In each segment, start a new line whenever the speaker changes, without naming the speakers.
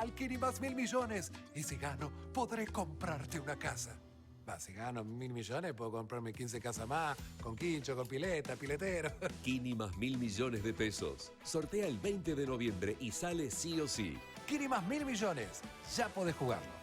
al Kini más 1.000 millones. Y si gano, podré comprarte una casa. Si gano 1.000 millones, puedo comprarme 15 casas más, con quincho, con pileta, piletero.
Kini más 1.000 millones de pesos. Sortea el 20 de noviembre y sale sí o sí.
Kini más 1.000 millones. Ya podés jugarlo.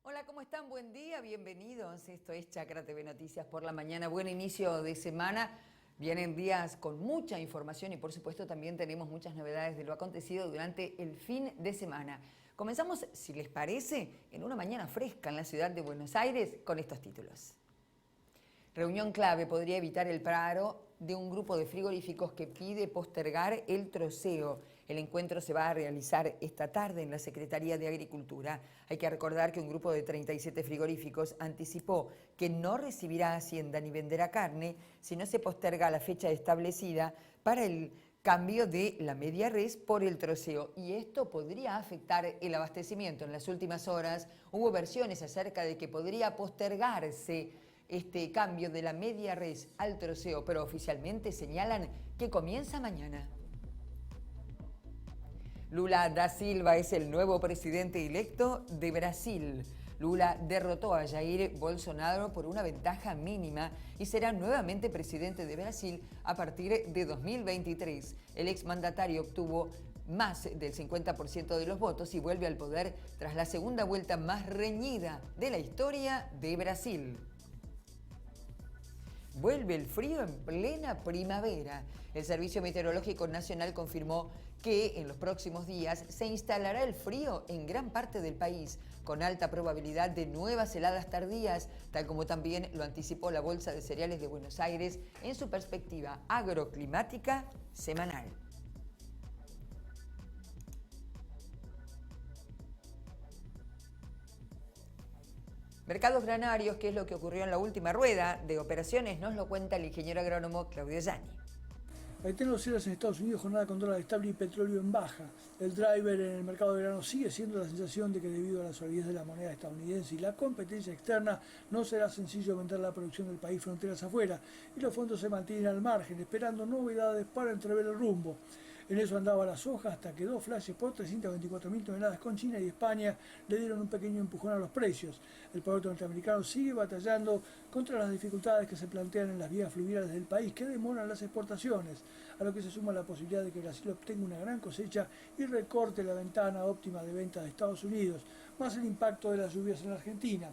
Hola, ¿cómo están? Buen día, bienvenidos. Esto es Chacra TV Noticias por la mañana. Buen inicio de semana. Vienen días con mucha información y por supuesto también tenemos muchas novedades de lo acontecido durante el fin de semana. Comenzamos, si les parece, en una mañana fresca en la ciudad de Buenos Aires con estos títulos. Reunión clave podría evitar el paro de un grupo de frigoríficos que pide postergar el troceo. El encuentro se va a realizar esta tarde en la Secretaría de Agricultura. Hay que recordar que un grupo de 37 frigoríficos anticipó que no recibirá Hacienda ni venderá carne si no se posterga la fecha establecida para el cambio de la media res por el troceo, y esto podría afectar el abastecimiento. En las últimas horas hubo versiones acerca de que podría postergarse este cambio de la media res al troceo, pero oficialmente señalan que comienza mañana. Lula da Silva es el nuevo presidente electo de Brasil. Lula derrotó a Jair Bolsonaro por una ventaja mínima y será nuevamente presidente de Brasil a partir de 2023. El exmandatario obtuvo más del 50% de los votos y vuelve al poder tras la segunda vuelta más reñida de la historia de Brasil. Vuelve el frío en plena primavera. El Servicio Meteorológico Nacional confirmó que en los próximos días se instalará el frío en gran parte del país, con alta probabilidad de nuevas heladas tardías, tal como también lo anticipó la Bolsa de Cereales de Buenos Aires en su perspectiva agroclimática semanal. Mercados granarios, ¿qué es lo que ocurrió en la última rueda de operaciones? Nos lo cuenta el ingeniero agrónomo Claudio Yanni.
Reitero los cierres en Estados Unidos, jornada con dólar estable y petróleo en baja. El driver en el mercado de grano sigue siendo la sensación de que debido a la solidez de la moneda estadounidense y la competencia externa, no será sencillo aumentar la producción del país fronteras afuera, y los fondos se mantienen al margen, esperando novedades para entrever el rumbo. En eso andaba la soja hasta que dos flashes por 324.000 toneladas con China y España le dieron un pequeño empujón a los precios. El producto norteamericano sigue batallando contra las dificultades que se plantean en las vías fluviales del país que demoran las exportaciones, a lo que se suma la posibilidad de que Brasil obtenga una gran cosecha y recorte la ventana óptima de venta de Estados Unidos, más el impacto de las lluvias en la Argentina.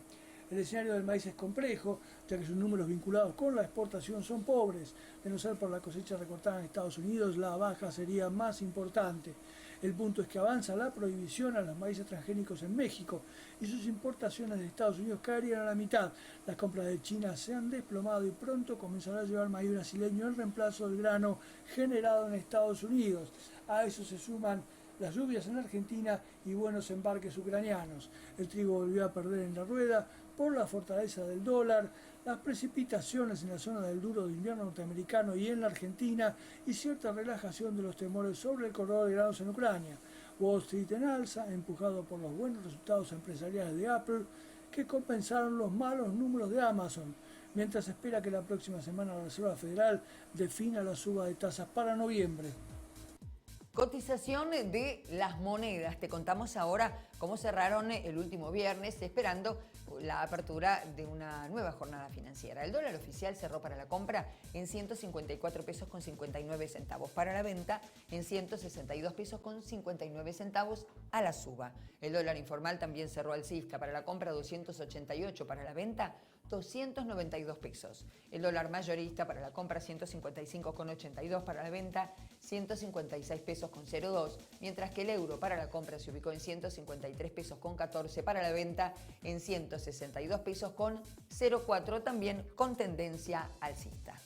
El escenario del maíz es complejo, ya que sus números vinculados con la exportación son pobres. De no ser por la cosecha recortada en Estados Unidos, la baja sería más importante. El punto es que avanza la prohibición a los maíces transgénicos en México y sus importaciones de Estados Unidos caerían a la mitad. Las compras de China se han desplomado y pronto comenzará a llevar maíz brasileño en reemplazo del grano generado en Estados Unidos. A eso se suman las lluvias en Argentina y buenos embarques ucranianos. El trigo volvió a perder en la rueda por la fortaleza del dólar, las precipitaciones en la zona del duro de invierno norteamericano y en la Argentina y cierta relajación de los temores sobre el corredor de granos en Ucrania. Wall Street en alza, empujado por los buenos resultados empresariales de Apple, que compensaron los malos números de Amazon, mientras se espera que la próxima semana la Reserva Federal defina la suba de tasas para noviembre.
Cotización de las monedas. Te contamos ahora cómo cerraron el último viernes, esperando la apertura de una nueva jornada financiera. El dólar oficial cerró para la compra en 154 pesos con 59 centavos, para la venta en 162 pesos con 59 centavos a la suba. El dólar informal también cerró alcista, para la compra 288, para la venta 292 pesos. El dólar mayorista para la compra 155,82, para la venta 156 pesos con 02, mientras que el euro para la compra se ubicó en 153 pesos con 14, para la venta en 162 pesos con 04, también con tendencia alcista.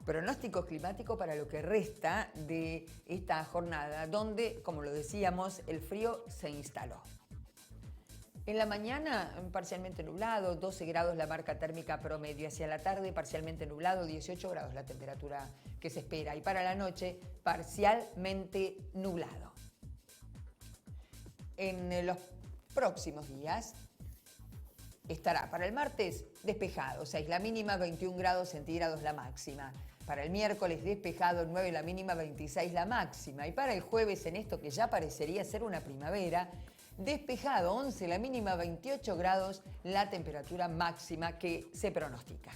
Pronóstico climático para lo que resta de esta jornada, donde, como lo decíamos, el frío se instaló. En la mañana, parcialmente nublado, 12 grados la marca térmica promedio. Hacia la tarde, parcialmente nublado, 18 grados la temperatura que se espera. Y para la noche, parcialmente nublado. En los próximos días estará para el martes despejado, 6 la mínima, 21 grados centígrados la máxima. Para el miércoles despejado, 9 la mínima, 26 la máxima. Y para el jueves, en esto que ya parecería ser una primavera, despejado, 11 la mínima, 28 grados la temperatura máxima que se pronostica.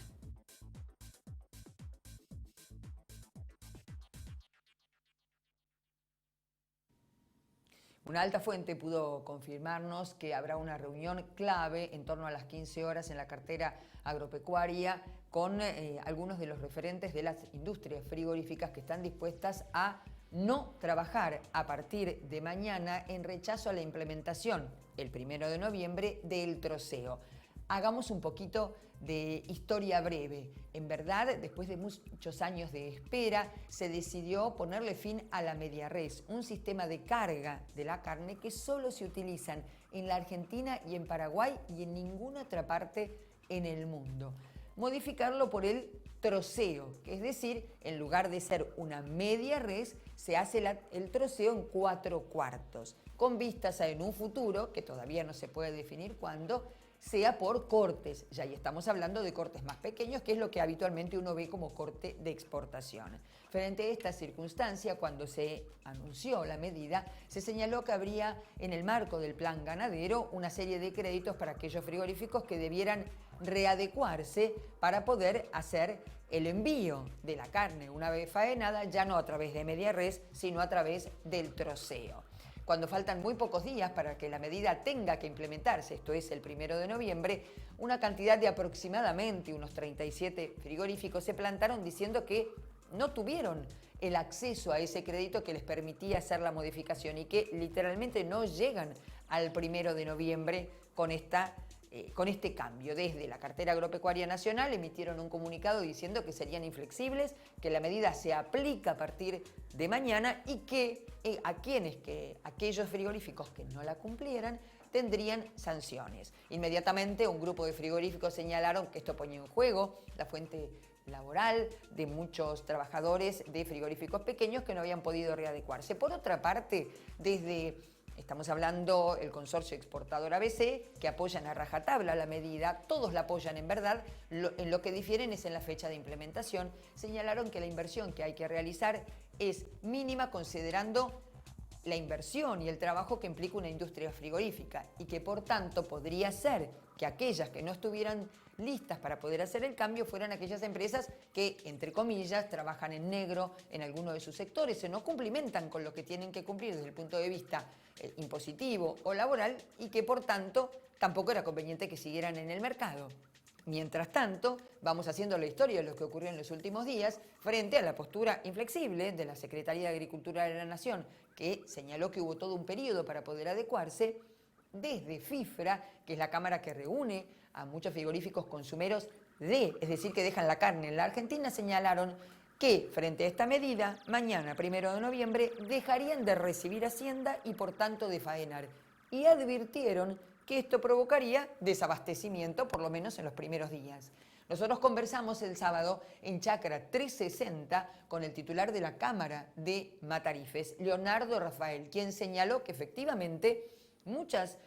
Una alta fuente pudo confirmarnos que habrá una reunión clave en torno a las 15 horas en la cartera agropecuaria con algunos de los referentes de las industrias frigoríficas que están dispuestas a no trabajar a partir de mañana en rechazo a la implementación, el 1 de noviembre, del troceo. Hagamos un poquito de historia breve. En verdad, después de muchos años de espera, se decidió ponerle fin a la media res, un sistema de carga de la carne que solo se utilizan en la Argentina y en Paraguay y en ninguna otra parte en el mundo. Modificarlo por el troceo, que es decir, en lugar de ser una media res, se hace el troceo en 4/4, con vistas a en un futuro, que todavía no se puede definir cuándo, sea por cortes. Ya ahí estamos hablando de cortes más pequeños, que es lo que habitualmente uno ve como corte de exportación. Frente a esta circunstancia, cuando se anunció la medida, se señaló que habría en el marco del plan ganadero una serie de créditos para aquellos frigoríficos que debieran readecuarse para poder hacer el envío de la carne una vez faenada, ya no a través de media res, sino a través del troceo. Cuando faltan muy pocos días para que la medida tenga que implementarse, esto es el 1 de noviembre, una cantidad de aproximadamente unos 37 frigoríficos se plantaron diciendo que no tuvieron el acceso a ese crédito que les permitía hacer la modificación y que literalmente no llegan al 1 de noviembre con este cambio. Desde la cartera agropecuaria nacional emitieron un comunicado diciendo que serían inflexibles, que la medida se aplica a partir de mañana y que aquellos frigoríficos que no la cumplieran tendrían sanciones. Inmediatamente un grupo de frigoríficos señalaron que esto ponía en juego la fuente laboral de muchos trabajadores de frigoríficos pequeños que no habían podido readecuarse. Por otra parte, estamos hablando el consorcio exportador ABC, que apoyan a rajatabla la medida, todos la apoyan en verdad, en lo que difieren es en la fecha de implementación. Señalaron que la inversión que hay que realizar es mínima considerando la inversión y el trabajo que implica una industria frigorífica y que por tanto podría ser que aquellas que no estuvieran listas para poder hacer el cambio fueran aquellas empresas que, entre comillas, trabajan en negro en alguno de sus sectores, se no cumplimentan con lo que tienen que cumplir desde el punto de vista impositivo o laboral y que, por tanto, tampoco era conveniente que siguieran en el mercado. Mientras tanto, vamos haciendo la historia de lo que ocurrió en los últimos días frente a la postura inflexible de la Secretaría de Agricultura de la Nación, que señaló que hubo todo un periodo para poder adecuarse. Desde FIFRA, que es la cámara que reúne a muchos frigoríficos consumeros es decir, que dejan la carne en la Argentina, señalaron que frente a esta medida, mañana, 1 de noviembre, dejarían de recibir Hacienda y por tanto de faenar. Y advirtieron que esto provocaría desabastecimiento, por lo menos en los primeros días. Nosotros conversamos el sábado en Chacra 360 con el titular de la Cámara de Matarifes, Leonardo Rafael, quien señaló que efectivamente muchas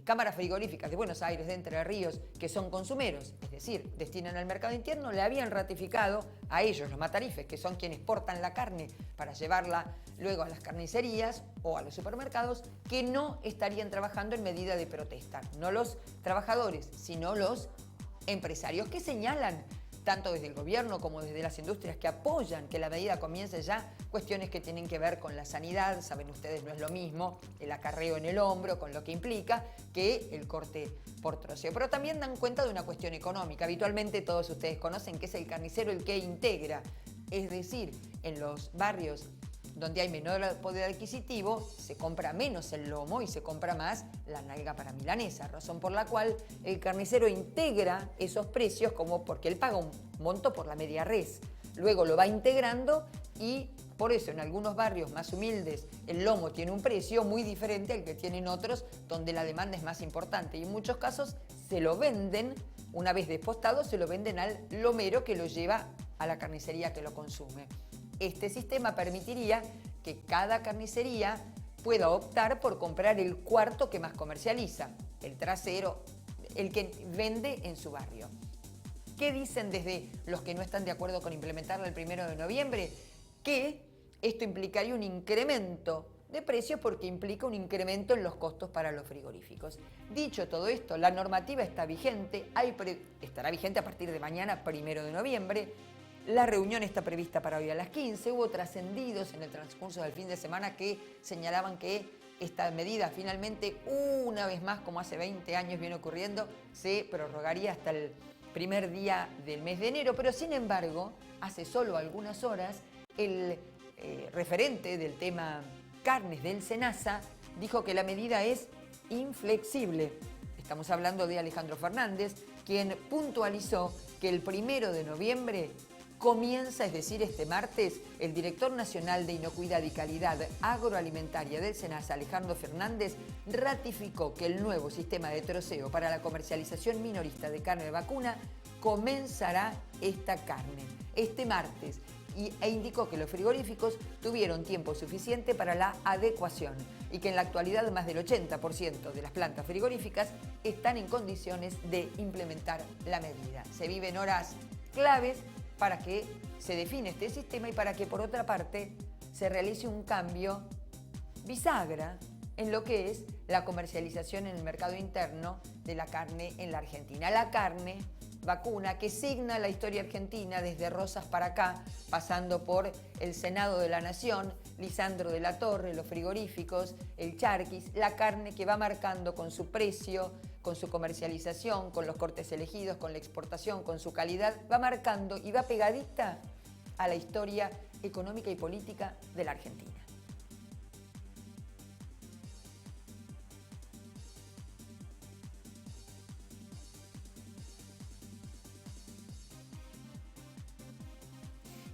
cámaras frigoríficas de Buenos Aires, de Entre Ríos, que son consumeros, es decir, destinan al mercado interno, le habían ratificado a ellos, los matarifes, que son quienes portan la carne para llevarla luego a las carnicerías o a los supermercados, que no estarían trabajando en medida de protesta. No los trabajadores, sino los empresarios que señalan, tanto desde el gobierno como desde las industrias que apoyan que la medida comience ya, cuestiones que tienen que ver con la sanidad. Saben ustedes, no es lo mismo el acarreo en el hombro, con lo que implica, que el corte por troceo. Pero también dan cuenta de una cuestión económica. Habitualmente todos ustedes conocen que es el carnicero el que integra, es decir, en los barrios donde hay menor poder adquisitivo, se compra menos el lomo y se compra más la nalga para milanesa, razón por la cual el carnicero integra esos precios como porque él paga un monto por la media res. luego lo va integrando y por eso en algunos barrios más humildes el lomo tiene un precio muy diferente al que tienen otros donde la demanda es más importante y en muchos casos se lo venden, una vez despostado, se lo venden al lomero que lo lleva a la carnicería que lo consume. Este sistema permitiría que cada carnicería pueda optar por comprar el cuarto que más comercializa, el trasero, el que vende en su barrio. ¿Qué dicen desde los que no están de acuerdo con implementarlo el 1 de noviembre? Que esto implicaría un incremento de precios porque implica un incremento en los costos para los frigoríficos. Dicho todo esto, la normativa está vigente, estará vigente a partir de mañana, 1 de noviembre. La reunión está prevista para hoy a las 15. Hubo trascendidos en el transcurso del fin de semana que señalaban que esta medida finalmente, una vez más, como hace 20 años viene ocurriendo, se prorrogaría hasta el primer día del mes de enero. Pero sin embargo, hace solo algunas horas, el referente del tema carnes del SENASA dijo que la medida es inflexible. Estamos hablando de Alejandro Fernández, quien puntualizó que el 1 de noviembre comienza, es decir, este martes, el director nacional de Inocuidad y Calidad Agroalimentaria del SENASA, Alejandro Fernández, ratificó que el nuevo sistema de troceo para la comercialización minorista de carne de vacuna comenzará este martes, e indicó que los frigoríficos tuvieron tiempo suficiente para la adecuación y que en la actualidad más del 80% de las plantas frigoríficas están en condiciones de implementar la medida. Se viven horas claves para que se define este sistema y para que, por otra parte, se realice un cambio bisagra en lo que es la comercialización en el mercado interno de la carne en la Argentina. La carne vacuna que signa la historia argentina desde Rosas para acá, pasando por el Senado de la Nación, Lisandro de la Torre, los frigoríficos, el charquis, la carne que va marcando con su precio, con su comercialización, con los cortes elegidos, con la exportación, con su calidad, va marcando y va pegadita a la historia económica y política de la Argentina.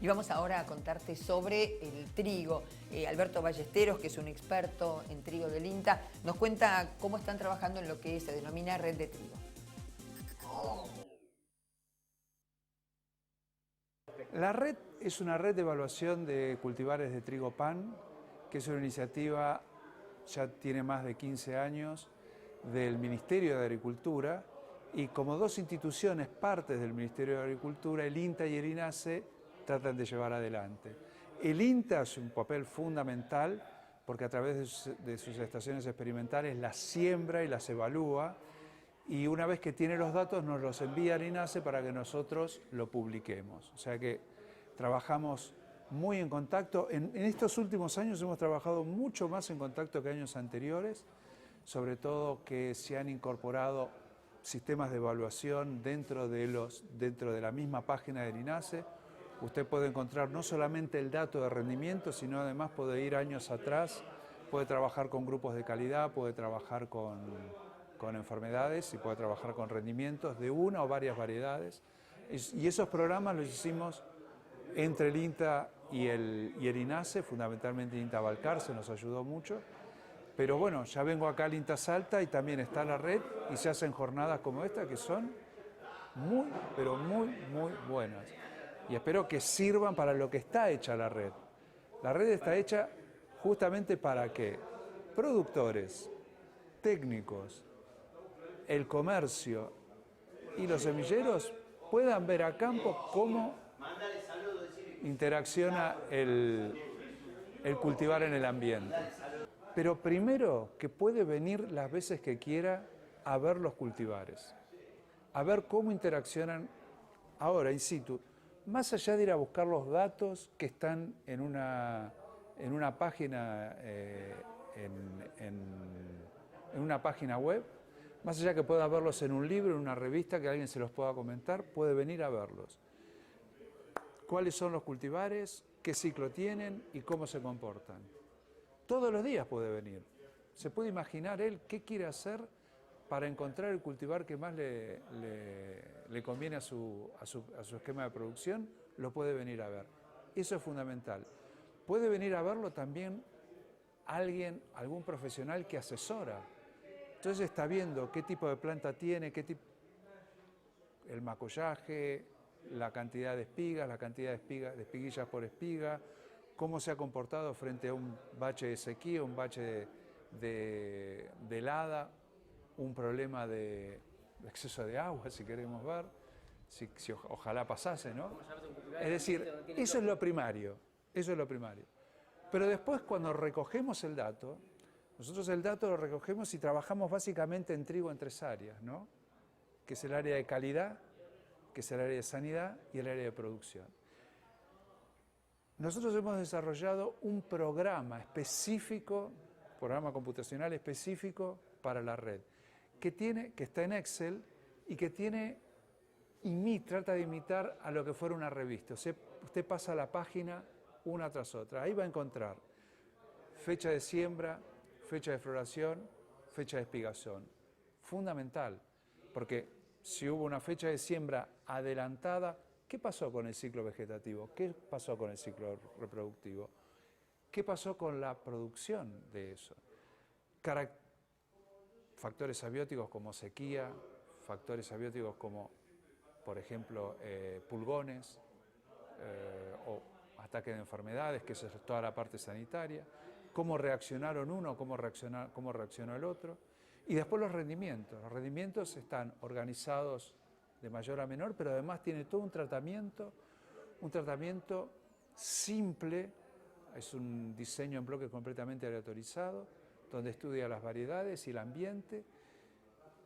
Y vamos ahora a contarte sobre el trigo. Alberto Ballesteros, que es un experto en trigo del INTA, nos cuenta cómo están trabajando en lo que se denomina red de trigo.
La red es una red de evaluación de cultivares de trigo pan, que es una iniciativa, ya tiene más de 15 años, del Ministerio de Agricultura, y como dos instituciones partes del Ministerio de Agricultura, el INTA y el INASE, tratan de llevar adelante. El INTA hace un papel fundamental porque a través de sus estaciones experimentales las siembra y las evalúa y una vez que tiene los datos nos los envía al INASE para que nosotros lo publiquemos. O sea que trabajamos muy en contacto. En estos últimos años hemos trabajado mucho más en contacto que años anteriores, sobre todo que se han incorporado sistemas de evaluación dentro de la misma página del INASE. Usted puede encontrar no solamente el dato de rendimiento, sino además puede ir años atrás, puede trabajar con grupos de calidad, puede trabajar con enfermedades y puede trabajar con rendimientos de una o varias variedades. Y esos programas los hicimos entre el INTA y el INASE, fundamentalmente INTA Balcarce nos ayudó mucho. Pero bueno, ya vengo acá al INTA Salta y también está la red y se hacen jornadas como esta que son muy, pero muy, muy buenas. Y espero que sirvan para lo que está hecha la red. La red está hecha justamente para que productores, técnicos, el comercio y los semilleros puedan ver a campo cómo interacciona el cultivar en el ambiente. Pero primero que puede venir las veces que quiera a ver los cultivares, a ver cómo interaccionan ahora in situ. Más allá de ir a buscar los datos que están en una página en una página web, más allá que pueda verlos en un libro, en una revista, que alguien se los pueda comentar, puede venir a verlos. ¿Cuáles son los cultivares? ¿Qué ciclo tienen? ¿Y cómo se comportan? Todos los días puede venir. Se puede imaginar él qué quiere hacer para encontrar el cultivar que más le conviene a su esquema de producción, lo puede venir a ver. Eso es fundamental. Puede venir a verlo también alguien, algún profesional que asesora. Entonces está viendo qué tipo de planta tiene, qué tipo, el macollaje, la cantidad de espigas, la cantidad de espiguillas por espiga, cómo se ha comportado frente a un bache de sequía, un bache de helada, un problema de exceso de agua, si queremos ver, ojalá pasase, ¿no? Es decir, eso es lo primario, eso es lo primario. Pero después, cuando recogemos el dato, nosotros el dato lo recogemos y trabajamos básicamente en trigo en 3 áreas, ¿no? Que es el área de calidad, que es el área de sanidad y el área de producción. Nosotros hemos desarrollado un programa específico, programa computacional específico para la red, que está en Excel y que trata de imitar a lo que fuera una revista. Usted pasa la página una tras otra. Ahí va a encontrar fecha de siembra, fecha de floración, fecha de espigación. Fundamental, porque si hubo una fecha de siembra adelantada, ¿qué pasó con el ciclo vegetativo? ¿Qué pasó con el ciclo reproductivo? ¿Qué pasó con la producción de eso? Factores abióticos como sequía, factores abióticos como, por ejemplo, pulgones o ataque de enfermedades, que eso es toda la parte sanitaria, cómo reaccionaron uno, cómo reaccionó el otro, y después los rendimientos. Los rendimientos están organizados de mayor a menor, pero además tiene todo un tratamiento simple, es un diseño en bloque completamente aleatorizado, donde estudia las variedades y el ambiente,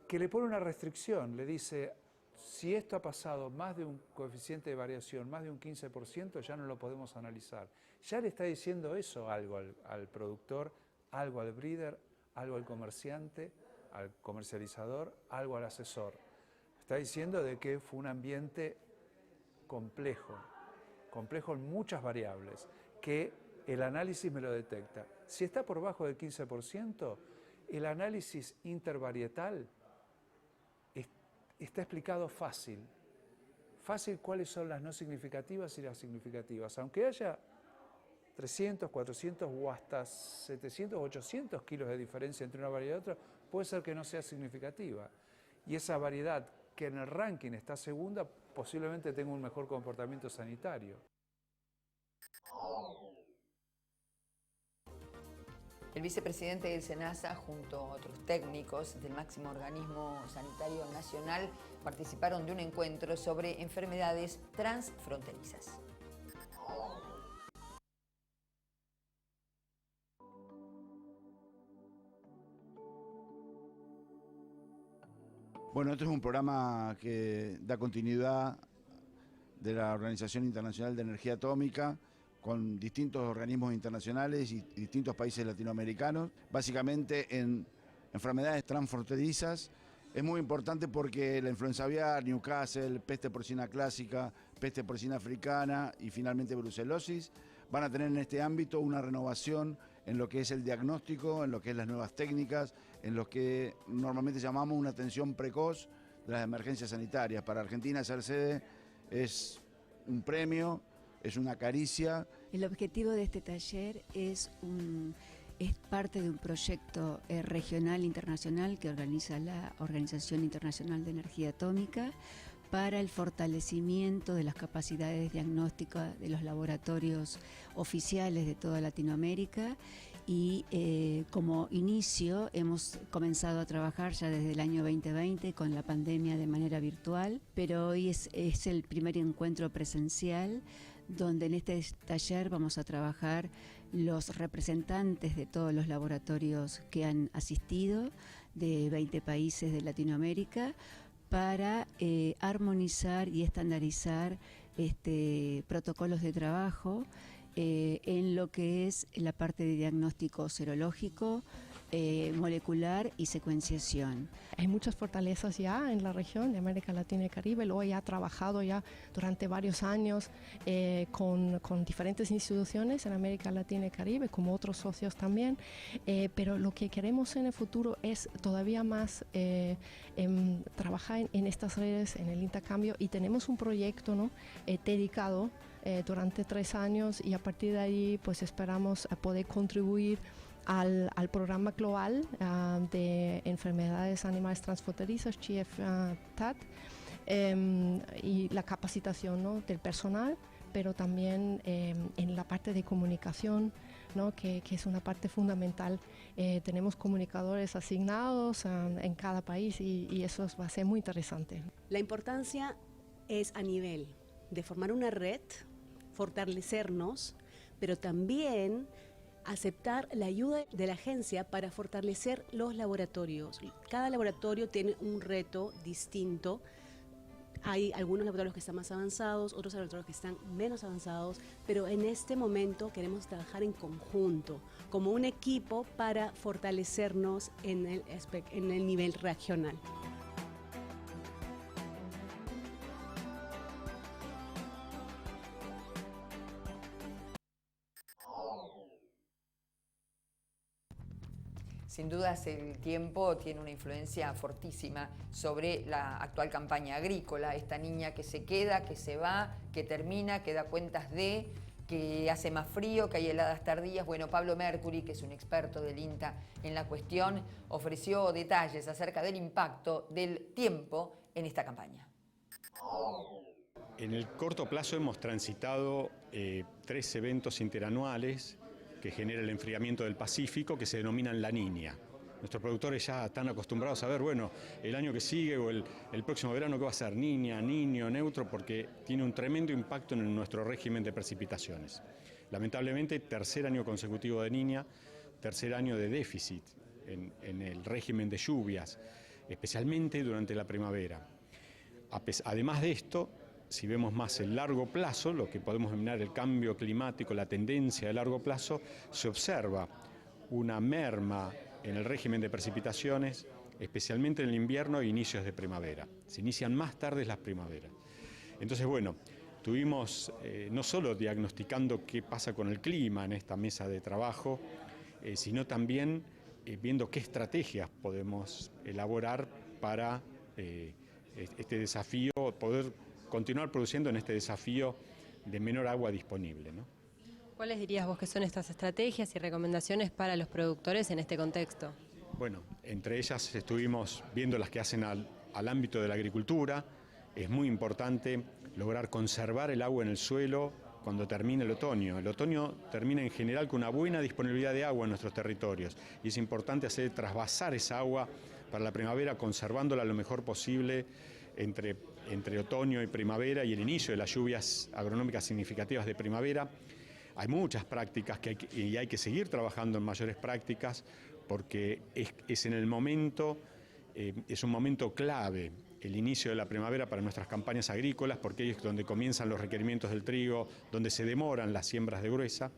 que le pone una restricción, le dice, si esto ha pasado más de un coeficiente de variación, más de un 15%, ya no lo podemos analizar. Ya le está diciendo eso algo al productor, algo al breeder, algo al comerciante, al comercializador, algo al asesor. Está diciendo de que fue un ambiente complejo en muchas variables, que el análisis me lo detecta. Si está por bajo del 15%, el análisis intervarietal está explicado fácil. Fácil cuáles son las no significativas y las significativas. Aunque haya 300, 400 o hasta 700, 800 kilos de diferencia entre una variedad y otra, puede ser que no sea significativa. Y esa variedad que en el ranking está segunda, posiblemente tenga un mejor comportamiento sanitario.
El vicepresidente del SENASA, junto a otros técnicos del máximo organismo sanitario nacional, participaron de un encuentro sobre enfermedades transfronterizas.
Bueno, este es un programa que da continuidad de la Organización Internacional de Energía Atómica con distintos organismos internacionales y distintos países latinoamericanos, básicamente en enfermedades transfronterizas. Es muy importante porque la influenza aviar, Newcastle, peste porcina clásica, peste porcina africana y finalmente brucelosis van a tener en este ámbito una renovación en lo que es el diagnóstico, en lo que es las nuevas técnicas, en lo que normalmente llamamos una atención precoz de las emergencias sanitarias. Para Argentina ser sede es un premio, es una caricia.
El objetivo de este taller es parte de un proyecto regional internacional que organiza la Organización Internacional de Energía Atómica para el fortalecimiento de las capacidades diagnósticas de los laboratorios oficiales de toda Latinoamérica. Y como inicio hemos comenzado a trabajar ya desde el año 2020 con la pandemia de manera virtual, pero hoy es el primer encuentro presencial donde en este taller vamos a trabajar los representantes de todos los laboratorios que han asistido de 20 países de Latinoamérica para armonizar y estandarizar protocolos de trabajo en lo que es la parte de diagnóstico serológico, molecular y secuenciación.
Hay muchas fortalezas ya en la región de América Latina y Caribe. Lo he trabajado ya durante varios años con diferentes instituciones en América Latina y Caribe, como otros socios también, pero lo que queremos en el futuro es todavía más trabajar en estas redes, en el intercambio, y tenemos un proyecto, ¿no?, dedicado durante 3 años, y a partir de ahí pues esperamos poder contribuir al programa global de enfermedades animales transfronterizas, GFTAT, y la capacitación, ¿no?, del personal, pero también en la parte de comunicación, ¿no?, que es una parte fundamental. Tenemos comunicadores asignados en cada país y eso va a ser muy interesante.
La importancia es a nivel de formar una red, fortalecernos, pero también aceptar la ayuda de la agencia para fortalecer los laboratorios. Cada laboratorio tiene un reto distinto. Hay algunos laboratorios que están más avanzados, otros laboratorios que están menos avanzados, pero en este momento queremos trabajar en conjunto, como un equipo, para fortalecernos en el nivel regional.
Sin dudas el tiempo tiene una influencia fortísima sobre la actual campaña agrícola. Esta niña que se queda, que se va, que termina, que da cuentas de, que hace más frío, que hay heladas tardías. Bueno, Pablo Mercury, que es un experto del INTA en la cuestión, ofreció detalles acerca del impacto del tiempo en esta campaña.
En el corto plazo hemos transitado 3 eventos interanuales que genera el enfriamiento del Pacífico, que se denominan La Niña. Nuestros productores ya están acostumbrados a ver, bueno, el año que sigue o el próximo verano, ¿qué va a ser? Niña, niño, neutro, porque tiene un tremendo impacto en nuestro régimen de precipitaciones. Lamentablemente, 3er año consecutivo de Niña, 3er año de déficit en el régimen de lluvias, especialmente durante la primavera. Además de esto, si vemos más el largo plazo, lo que podemos denominar el cambio climático, la tendencia de largo plazo, se observa una merma en el régimen de precipitaciones, especialmente en el invierno e inicios de primavera. Se inician más tarde las primaveras. Entonces, bueno, tuvimos no solo diagnosticando qué pasa con el clima en esta mesa de trabajo, sino también viendo qué estrategias podemos elaborar para este desafío, poder continuar produciendo en este desafío de menor agua disponible, ¿no?
¿Cuáles dirías vos que son estas estrategias y recomendaciones para los productores en este contexto?
Bueno, entre ellas estuvimos viendo las que hacen al ámbito de la agricultura. Es muy importante lograr conservar el agua en el suelo cuando termine el otoño. El otoño termina en general con una buena disponibilidad de agua en nuestros territorios y es importante hacer trasvasar esa agua para la primavera, conservándola lo mejor posible entre otoño y primavera y el inicio de las lluvias agronómicas significativas de primavera. Hay muchas prácticas y hay que seguir trabajando en mayores prácticas porque es en el momento, es un momento clave el inicio de la primavera para nuestras campañas agrícolas, porque es donde comienzan los requerimientos del trigo, donde se demoran las siembras de gruesa.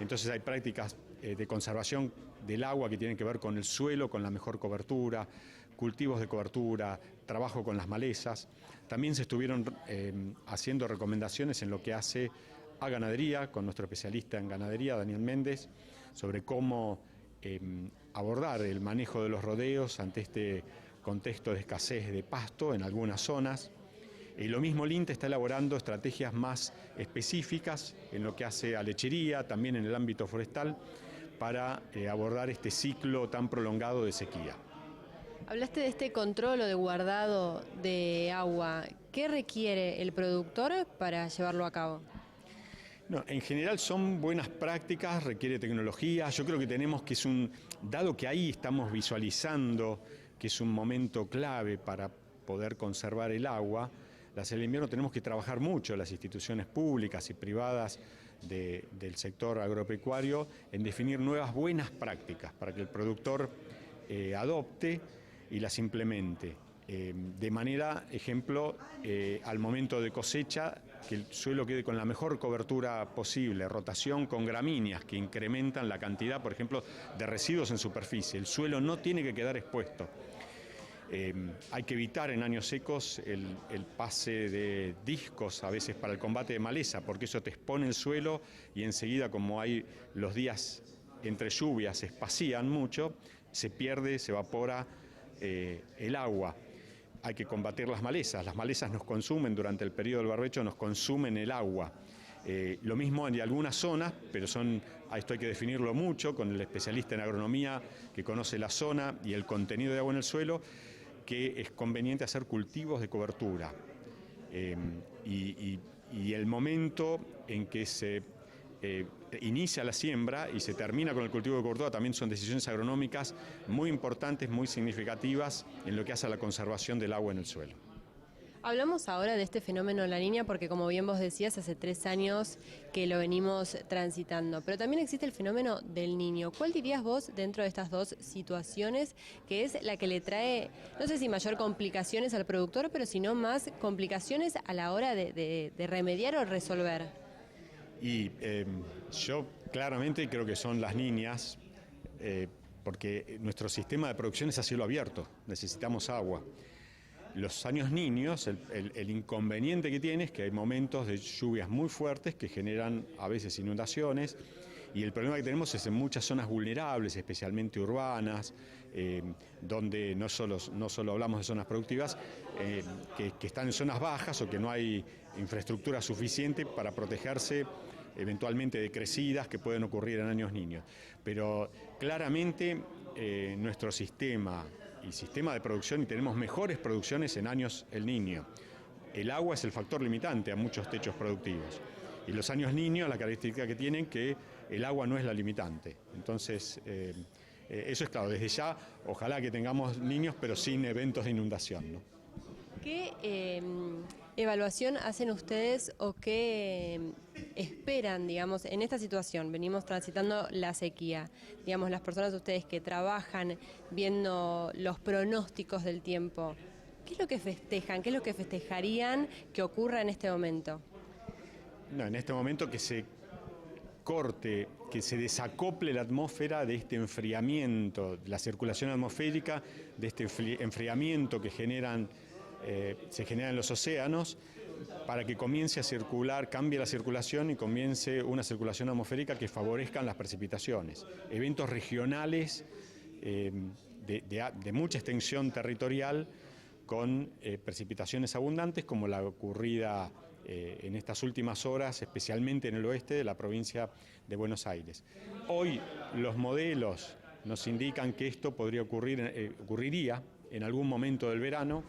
Entonces hay prácticas de conservación del agua que tienen que ver con el suelo, con la mejor cobertura, cultivos de cobertura, trabajo con las malezas. También se estuvieron haciendo recomendaciones en lo que hace a ganadería, con nuestro especialista en ganadería, Daniel Méndez, sobre cómo abordar el manejo de los rodeos ante este contexto de escasez de pasto en algunas zonas. Lo mismo el INTA está elaborando estrategias más específicas en lo que hace a lechería, también en el ámbito forestal, para abordar este ciclo tan prolongado de sequía.
Hablaste de este control o de guardado de agua. ¿Qué requiere el productor para llevarlo a cabo?
No, en general son buenas prácticas, requiere tecnología. Yo creo que tenemos que dado que ahí estamos visualizando que es un momento clave para poder conservar el agua, la salida del invierno tenemos que trabajar mucho, las instituciones públicas y privadas del sector agropecuario, en definir nuevas buenas prácticas para que el productor adopte y las implemente. De manera, ejemplo, al momento de cosecha, que el suelo quede con la mejor cobertura posible, rotación con gramíneas que incrementan la cantidad, por ejemplo, de residuos en superficie. El suelo no tiene que quedar expuesto. Hay que evitar en años secos el pase de discos a veces para el combate de maleza, porque eso te expone el suelo y enseguida, como hay los días entre lluvias se espacían mucho, se pierde, se evapora el agua. Hay que combatir las malezas nos consumen durante el periodo del barbecho, nos consumen el agua. Lo mismo en algunas zonas, pero esto hay que definirlo mucho con el especialista en agronomía que conoce la zona y el contenido de agua en el suelo, que es conveniente hacer cultivos de cobertura. Y el momento en que se inicia la siembra y se termina con el cultivo de cobertura también son decisiones agronómicas muy importantes, muy significativas en lo que hace a la conservación del agua en el suelo.
Hablamos ahora de este fenómeno La Niña porque, como bien vos decías, hace 3 años que lo venimos transitando, pero también existe el fenómeno del Niño. ¿Cuál dirías vos dentro de estas dos situaciones que es la que le trae, no sé si mayor complicaciones al productor, pero sino más complicaciones a la hora de remediar o resolver?
Y yo claramente creo que son las niñas, porque nuestro sistema de producción es a cielo abierto, necesitamos agua. Los años niños, el inconveniente que tiene es que hay momentos de lluvias muy fuertes que generan a veces inundaciones, y el problema que tenemos es en muchas zonas vulnerables, especialmente urbanas, donde no solo hablamos de zonas productivas, que están en zonas bajas o que no hay infraestructura suficiente para protegerse eventualmente de crecidas que pueden ocurrir en años niños. Pero claramente nuestro sistema de producción, y tenemos mejores producciones en años El Niño. El agua es el factor limitante a muchos techos productivos. Y los años niños, la característica que tienen, que el agua no es la limitante. Entonces, eso es claro. Desde ya, ojalá que tengamos niños, pero sin eventos de inundación, ¿no?
¿Qué evaluación hacen ustedes o qué esperan, digamos, en esta situación? Venimos transitando la sequía. Digamos, las personas de ustedes que trabajan viendo los pronósticos del tiempo, ¿qué es lo que festejan? ¿Qué es lo que festejarían que ocurra en este momento?
No, en este momento que se corte, que se desacople la atmósfera de este enfriamiento, la circulación atmosférica, de este enfriamiento que se genera en los océanos, para que comience a circular, cambie la circulación y comience una circulación atmosférica que favorezcan las precipitaciones. Eventos regionales de mucha extensión territorial con precipitaciones abundantes, como la ocurrida en estas últimas horas, especialmente en el oeste de la provincia de Buenos Aires. Hoy los modelos nos indican que esto ocurriría en algún momento del verano.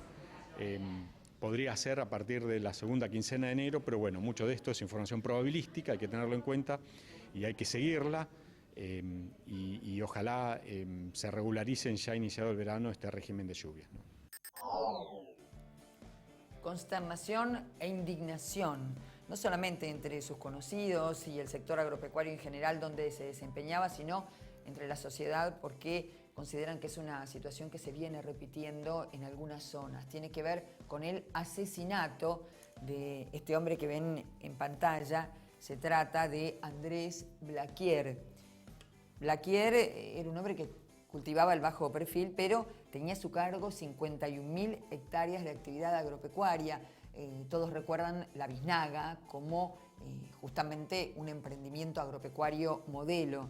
Podría ser a partir de la segunda quincena de enero, pero bueno, mucho de esto es información probabilística, hay que tenerlo en cuenta y hay que seguirla, y ojalá se regularicen ya iniciado el verano este régimen de lluvias, ¿no?
Consternación e indignación, no solamente entre sus conocidos y el sector agropecuario en general donde se desempeñaba, sino entre la sociedad, porque consideran que es una situación que se viene repitiendo en algunas zonas. Tiene que ver con el asesinato de este hombre que ven en pantalla. Se trata de Andrés Blaquier. Blaquier era un hombre que cultivaba el bajo perfil, pero tenía a su cargo 51.000 hectáreas de actividad agropecuaria. Todos recuerdan la biznaga como justamente un emprendimiento agropecuario modelo.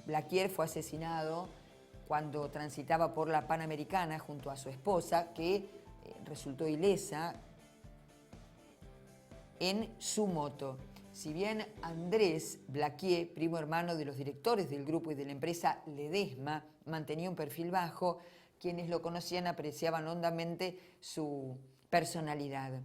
Blaquier fue asesinado cuando transitaba por la Panamericana junto a su esposa, que resultó ilesa en su moto. Si bien Andrés Blaquier, primo hermano de los directores del grupo y de la empresa Ledesma, mantenía un perfil bajo, quienes lo conocían apreciaban hondamente su personalidad.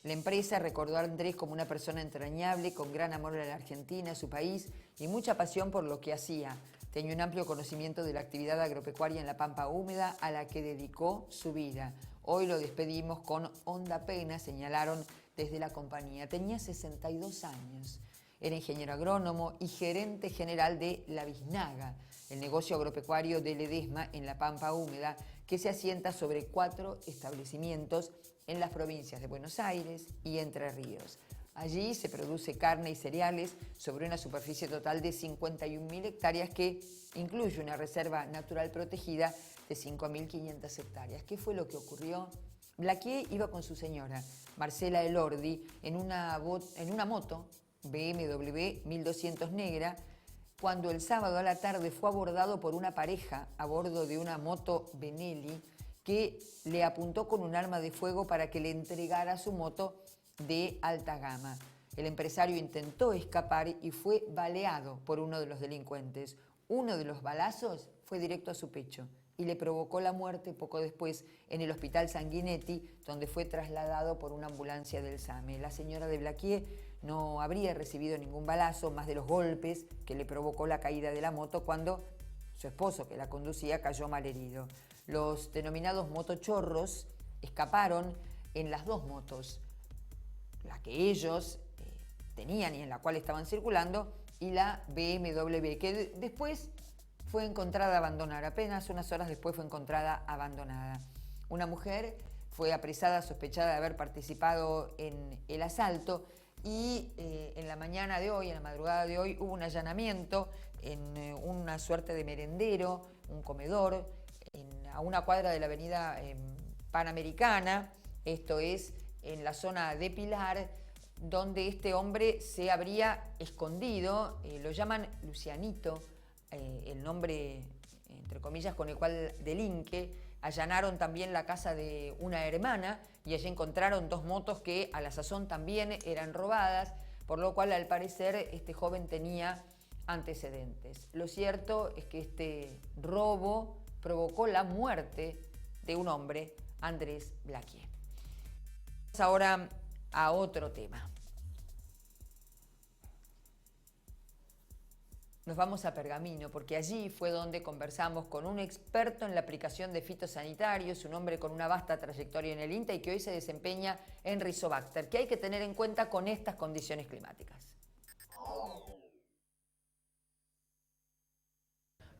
La empresa recordó a Andrés como una persona entrañable, con gran amor a la Argentina, a su país, y mucha pasión por lo que hacía. Tenía un amplio conocimiento de la actividad agropecuaria en la Pampa Húmeda, a la que dedicó su vida. Hoy lo despedimos con honda pena, señalaron desde la compañía. Tenía 62 años. Era ingeniero agrónomo y gerente general de La Biznaga, el negocio agropecuario de Ledesma en la Pampa Húmeda, que se asienta sobre 4 establecimientos en las provincias de Buenos Aires y Entre Ríos. Allí se produce carne y cereales sobre una superficie total de 51.000 hectáreas que incluye una reserva natural protegida de 5.500 hectáreas. ¿Qué fue lo que ocurrió? Blaquier iba con su señora, Marcela Elordi, en una moto BMW 1200 negra, cuando el sábado a la tarde fue abordado por una pareja a bordo de una moto Benelli que le apuntó con un arma de fuego para que le entregara su moto de alta gama. El empresario intentó escapar y fue baleado por uno de los delincuentes. Uno de los balazos fue directo a su pecho y le provocó la muerte poco después en el hospital Sanguinetti, donde fue trasladado por una ambulancia del SAME. La señora de Blaquier no habría recibido ningún balazo, más de los golpes que le provocó la caída de la moto cuando su esposo, que la conducía, cayó malherido. Los denominados motochorros escaparon en las dos motos, la que ellos tenían y en la cual estaban circulando, y la BMW, que después fue encontrada abandonada. Apenas unas horas después fue encontrada abandonada. Una mujer fue apresada sospechada de haber participado en el asalto y en la mañana de hoy, en la madrugada de hoy, hubo un allanamiento en una suerte de merendero, un comedor, a una cuadra de la avenida Panamericana, esto es en la zona de Pilar, donde este hombre se habría escondido, lo llaman Lucianito, el nombre, entre comillas, con el cual delinque. Allanaron también la casa de una hermana y allí encontraron dos motos que a la sazón también eran robadas, por lo cual al parecer este joven tenía antecedentes. Lo cierto es que este robo provocó la muerte de un hombre, Andrés Blaquier. Vamos ahora a otro tema. Nos vamos a Pergamino porque allí fue donde conversamos con un experto en la aplicación de fitosanitarios, un hombre con una vasta trayectoria en el INTA y que hoy se desempeña en Rizobacter, que hay que tener en cuenta con estas condiciones climáticas.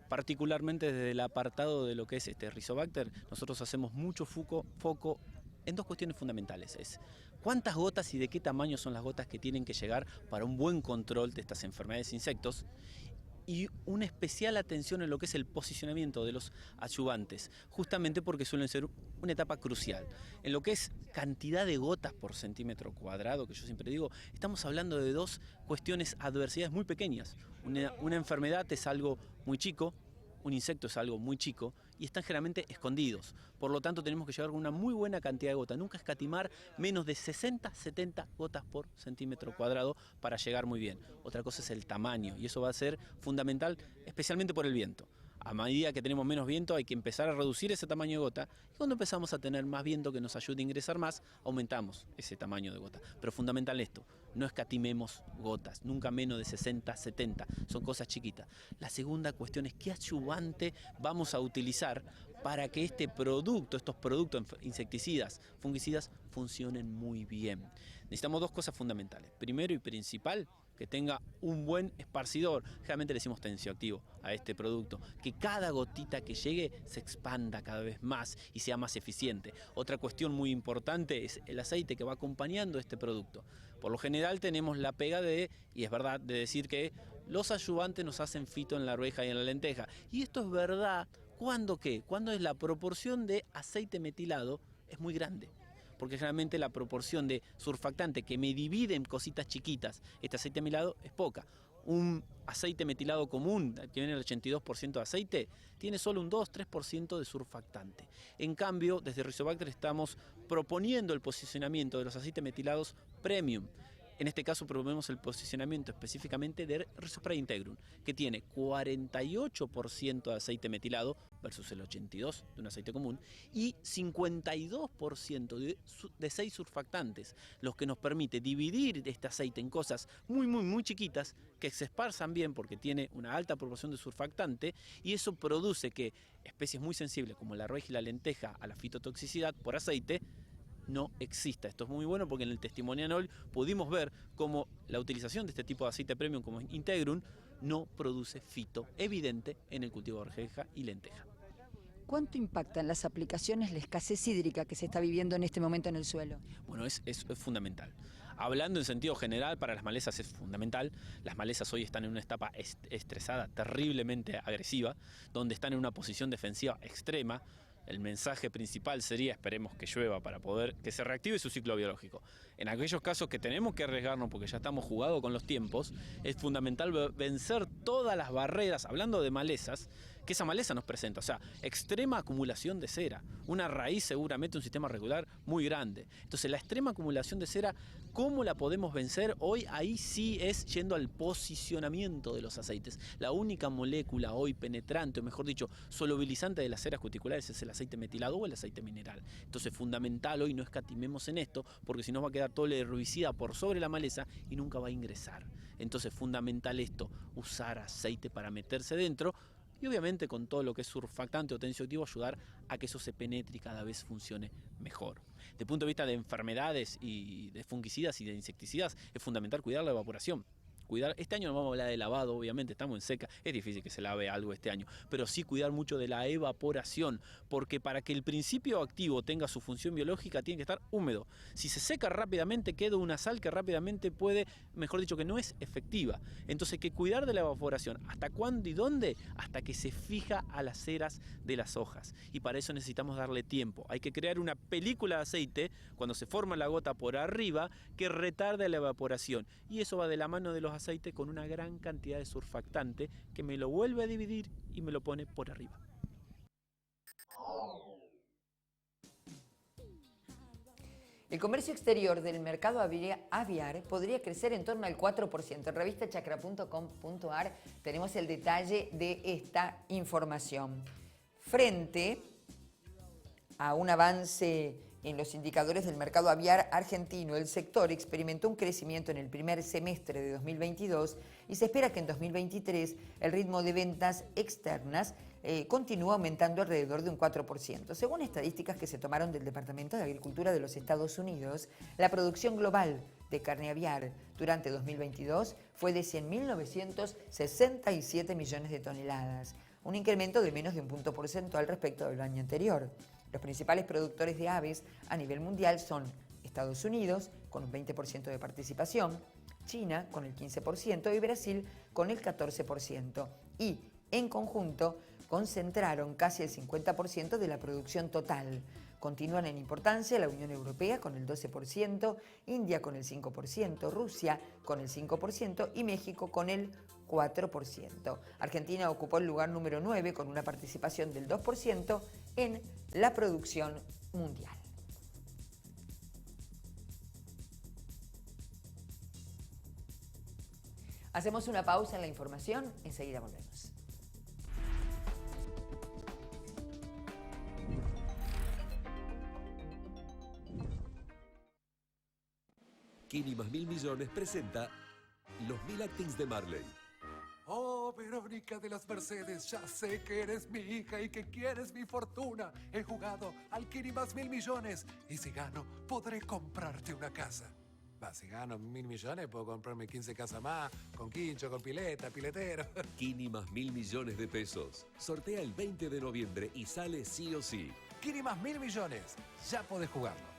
Particularmente desde el apartado de lo que es Rizobacter, nosotros hacemos mucho foco en dos cuestiones fundamentales. Es cuántas gotas y de qué tamaño son las gotas que tienen que llegar para un buen control de estas enfermedades de insectos, y una especial atención en lo que es el posicionamiento de los adyuvantes, justamente porque suelen ser una etapa crucial. En lo que es cantidad de gotas por centímetro cuadrado, que yo siempre digo, estamos hablando de dos cuestiones, adversidades muy pequeñas. Una enfermedad es algo muy chico, un insecto es algo muy chico y están generalmente escondidos. Por lo tanto, tenemos que llegar con una muy buena cantidad de gotas. Nunca escatimar menos de 60, 70 gotas por centímetro cuadrado para llegar muy bien. Otra cosa es el tamaño y eso va a ser fundamental, especialmente por el viento. A medida que tenemos menos viento hay que empezar a reducir ese tamaño de gota y cuando empezamos a tener más viento que nos ayude a ingresar más, aumentamos ese tamaño de gota. Pero fundamental esto, no escatimemos gotas, nunca menos de 60, 70, son cosas chiquitas. La segunda cuestión es qué adyuvante vamos a utilizar para que este producto, estos productos insecticidas, fungicidas, funcionen muy bien. Necesitamos dos cosas fundamentales. Primero y principal, que tenga un buen esparcidor. Generalmente le decimos tensioactivo a este producto. Que cada gotita que llegue se expanda cada vez más y sea más eficiente. Otra cuestión muy importante es el aceite que va acompañando este producto. Por lo general tenemos la pega y es verdad, de decir que los adyuvantes nos hacen fito en la arveja y en la lenteja. Y esto es verdad, ¿cuándo qué? Cuando es la proporción de aceite metilado es muy grande. Porque generalmente la proporción de surfactante que me divide en cositas chiquitas, este aceite metilado, es poca. Un aceite metilado común, que tiene el 82% de aceite, tiene solo un 2-3% de surfactante. En cambio, desde Rizobacter estamos proponiendo el posicionamiento de los aceites metilados premium. En este caso proponemos el posicionamiento específicamente de Rizospray Integrum, que tiene 48% de aceite metilado versus el 82% de un aceite común y 52% de 6 surfactantes, lo que nos permite dividir este aceite en cosas muy chiquitas que se esparzan bien porque tiene una alta proporción de surfactante y eso produce que especies muy sensibles como la arveja y la lenteja a la fitotoxicidad por aceite no exista. Esto es muy bueno porque en el testimonial pudimos ver cómo la utilización de este tipo de aceite premium como Integrum no produce fito evidente en el cultivo de arveja y lenteja.
¿cuánto impactan las aplicaciones la escasez hídrica que se está viviendo en este momento en el suelo?
Bueno, es fundamental. Hablando en sentido general, para las malezas es fundamental. Las malezas hoy están en una etapa estresada, terriblemente agresiva, donde están en una posición defensiva extrema. El mensaje principal sería: esperemos que llueva para poder que se reactive su ciclo biológico. En aquellos casos que tenemos que arriesgarnos porque ya estamos jugados con los tiempos, es fundamental vencer todas las barreras, hablando de malezas, que esa maleza nos presenta. O sea, extrema acumulación de cera, una raíz seguramente, un sistema regular muy grande. Entonces la extrema acumulación de cera, ¿cómo la podemos vencer? Hoy ahí sí es yendo al posicionamiento de los aceites. La única molécula hoy penetrante, o mejor dicho, solubilizante de las ceras cuticulares es el aceite metilado o el aceite mineral. Entonces fundamental hoy no escatimemos en esto, porque si no va a quedar todo el herbicida por sobre la maleza y nunca va a ingresar. Entonces fundamental esto, usar aceite para meterse dentro, y obviamente con todo lo que es surfactante o tensioactivo ayudar a que eso se penetre y cada vez funcione mejor. Desde el punto de vista de enfermedades y de fungicidas y de insecticidas es fundamental cuidar la evaporación. Este año no vamos a hablar de lavado, obviamente estamos en seca, es difícil que se lave algo este año, pero sí cuidar mucho de la evaporación, porque para que el principio activo tenga su función biológica tiene que estar húmedo. Si se seca rápidamente queda una sal que rápidamente puede, mejor dicho, que no es efectiva. Entonces hay que cuidar de la evaporación. ¿Hasta cuándo y dónde? Hasta que se fija a las ceras de las hojas, y para eso necesitamos darle tiempo. Hay que crear una película de aceite cuando se forma la gota por arriba que retarde la evaporación, y eso va de la mano de los aceite con una gran cantidad de surfactante que me lo vuelve a dividir y me lo pone por arriba.
El comercio exterior del mercado aviar podría crecer en torno al 4%. En revistachacra.com.ar tenemos el detalle de esta información. Frente a un avance en los indicadores del mercado aviar argentino, el sector experimentó un crecimiento en el primer semestre de 2022 y se espera que en 2023 el ritmo de ventas externas continúe aumentando alrededor de un 4%. Según estadísticas que se tomaron del Departamento de Agricultura de los Estados Unidos, la producción global de carne aviar durante 2022 fue de 100.967 millones de toneladas, un incremento de menos de un punto porcentual respecto del año anterior. Los principales productores de aves a nivel mundial son Estados Unidos, con un 20% de participación, China, con el 15%, y Brasil, con el 14%. Y, en conjunto, concentraron casi el 50% de la producción total. Continúan en importancia la Unión Europea, con el 12%, India, con el 5%, Rusia, con el 5%, y México, con el 4%. Argentina ocupó el lugar número 9 con una participación del 2% en la producción mundial. Hacemos una pausa en la información, enseguida volvemos.
Kini más 1.000 millones presenta los 1000 actings de Marley.
Oh, Verónica de las Mercedes, ya sé que eres mi hija y que quieres mi fortuna. He jugado al Kini más 1.000 millones y si gano, podré comprarte una casa. Si gano 1.000 millones, puedo comprarme 15 casas más, con quincho, con pileta, piletero.
Kini más 1.000 millones de pesos. Sortea el 20 de noviembre y sale sí o sí.
Kini más 1.000 millones, ya podés jugarlo.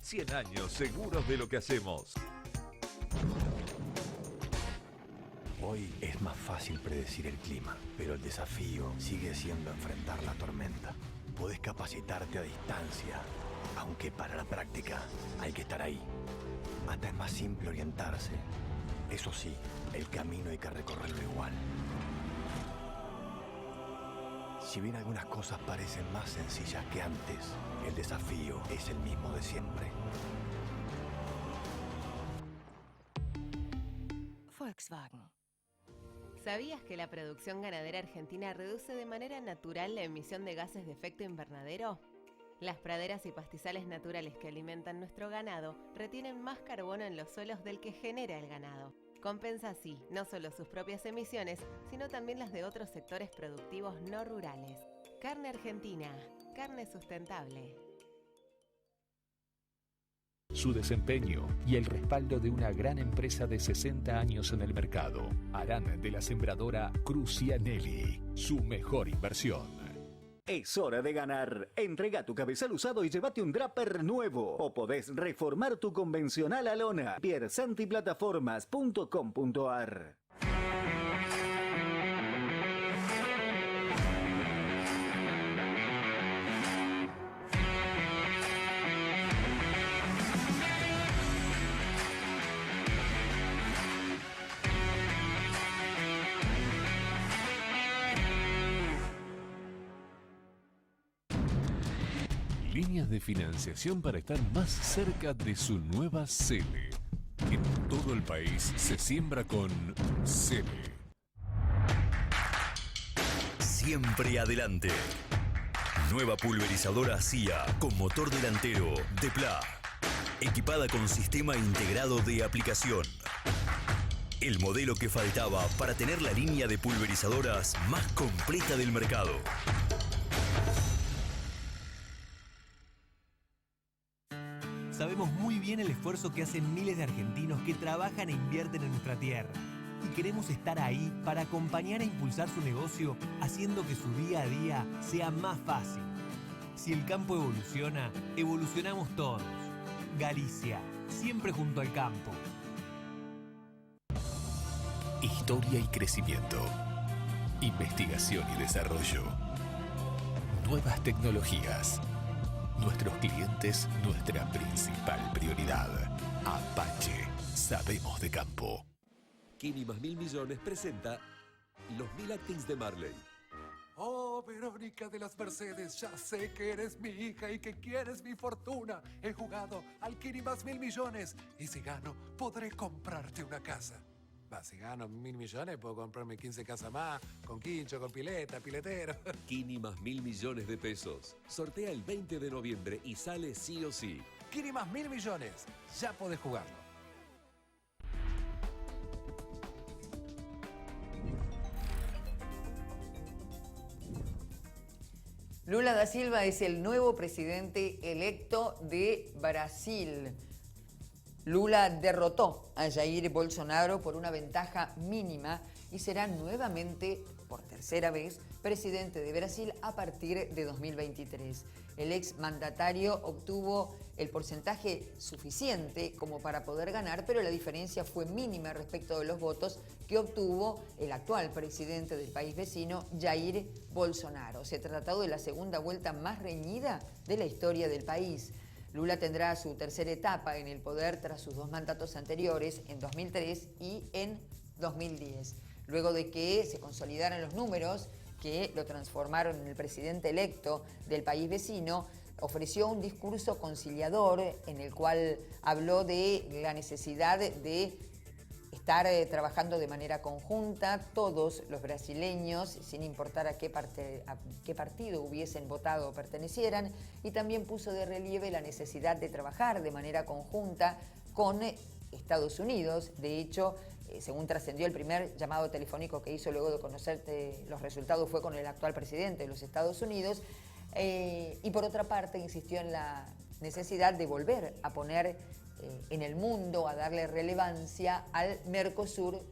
Cien años seguros de lo que hacemos.
Hoy es más fácil predecir el clima, pero el desafío sigue siendo enfrentar la tormenta. Podés capacitarte a distancia, aunque para la práctica hay que estar ahí. Hasta es más simple orientarse. Eso sí, el camino hay que recorrerlo igual. Si bien algunas cosas parecen más sencillas que antes, el desafío es el mismo de siempre.
Volkswagen. ¿Sabías que la producción ganadera argentina reduce de manera natural la emisión de gases de efecto invernadero? Las praderas y pastizales naturales que alimentan nuestro ganado retienen más carbono en los suelos del que genera el ganado. Compensa así no solo sus propias emisiones, sino también las de otros sectores productivos no rurales. Carne argentina, carne sustentable.
su desempeño y el respaldo de una gran empresa de 60 años en el mercado harán de la sembradora Crucianelli su mejor inversión.
Es hora de ganar. Entrega tu cabezal usado y llévate un Draper nuevo. O podés reformar tu convencional a lona. piersantiplataformas.com.ar.
Líneas de financiación para estar más cerca de su nueva sede. En todo el país se siembra con sede.
Siempre adelante. Nueva pulverizadora CIA con motor delantero Depla. Equipada con sistema integrado de aplicación. El modelo que faltaba para tener la línea de pulverizadoras más completa del mercado.
Sabemos muy bien el esfuerzo que hacen miles de argentinos que trabajan e invierten en nuestra tierra. Y queremos estar ahí para acompañar e impulsar su negocio, haciendo que su día a día sea más fácil. Si el campo evoluciona, evolucionamos todos. Galicia, siempre junto al campo.
Historia y crecimiento. Investigación y desarrollo. Nuevas tecnologías. Nuestros clientes, nuestra principal prioridad. Apache, sabemos de campo.
Kini más 1.000 millones presenta los 1000 actings de Marley.
Oh, Verónica de las Mercedes, ya sé que eres mi hija y que quieres mi fortuna. He jugado al Kini más 1.000 millones y si gano, podré comprarte una casa. Va, si gano 1.000 millones, puedo comprarme 15 casas más, con quincho, con pileta, piletero.
Kini más 1.000 millones de pesos. Sortea el 20 de noviembre y sale sí o sí.
Kini más 1.000 millones, ya podés jugarlo.
Lula da Silva es el nuevo presidente electo de Brasil. Lula derrotó a Jair Bolsonaro por una ventaja mínima y será nuevamente, por tercera vez, presidente de Brasil a partir de 2023. El exmandatario obtuvo el porcentaje suficiente como para poder ganar, pero la diferencia fue mínima respecto de los votos que obtuvo el actual presidente del país vecino, Jair Bolsonaro. Se trató de la segunda vuelta más reñida de la historia del país. Lula tendrá su tercera etapa en el poder tras sus dos mandatos anteriores, en 2003 y en 2010. Luego de que se consolidaran los números que lo transformaron en el presidente electo del país vecino, ofreció un discurso conciliador en el cual habló de la necesidad de estar trabajando de manera conjunta, todos los brasileños, sin importar a qué partido hubiesen votado o pertenecieran, y también puso de relieve la necesidad de trabajar de manera conjunta con Estados Unidos. De hecho, según trascendió, el primer llamado telefónico que hizo luego de conocer los resultados fue con el actual presidente de los Estados Unidos, y por otra parte insistió en la necesidad de volver a poner en el mundo, a darle relevancia al Mercosur,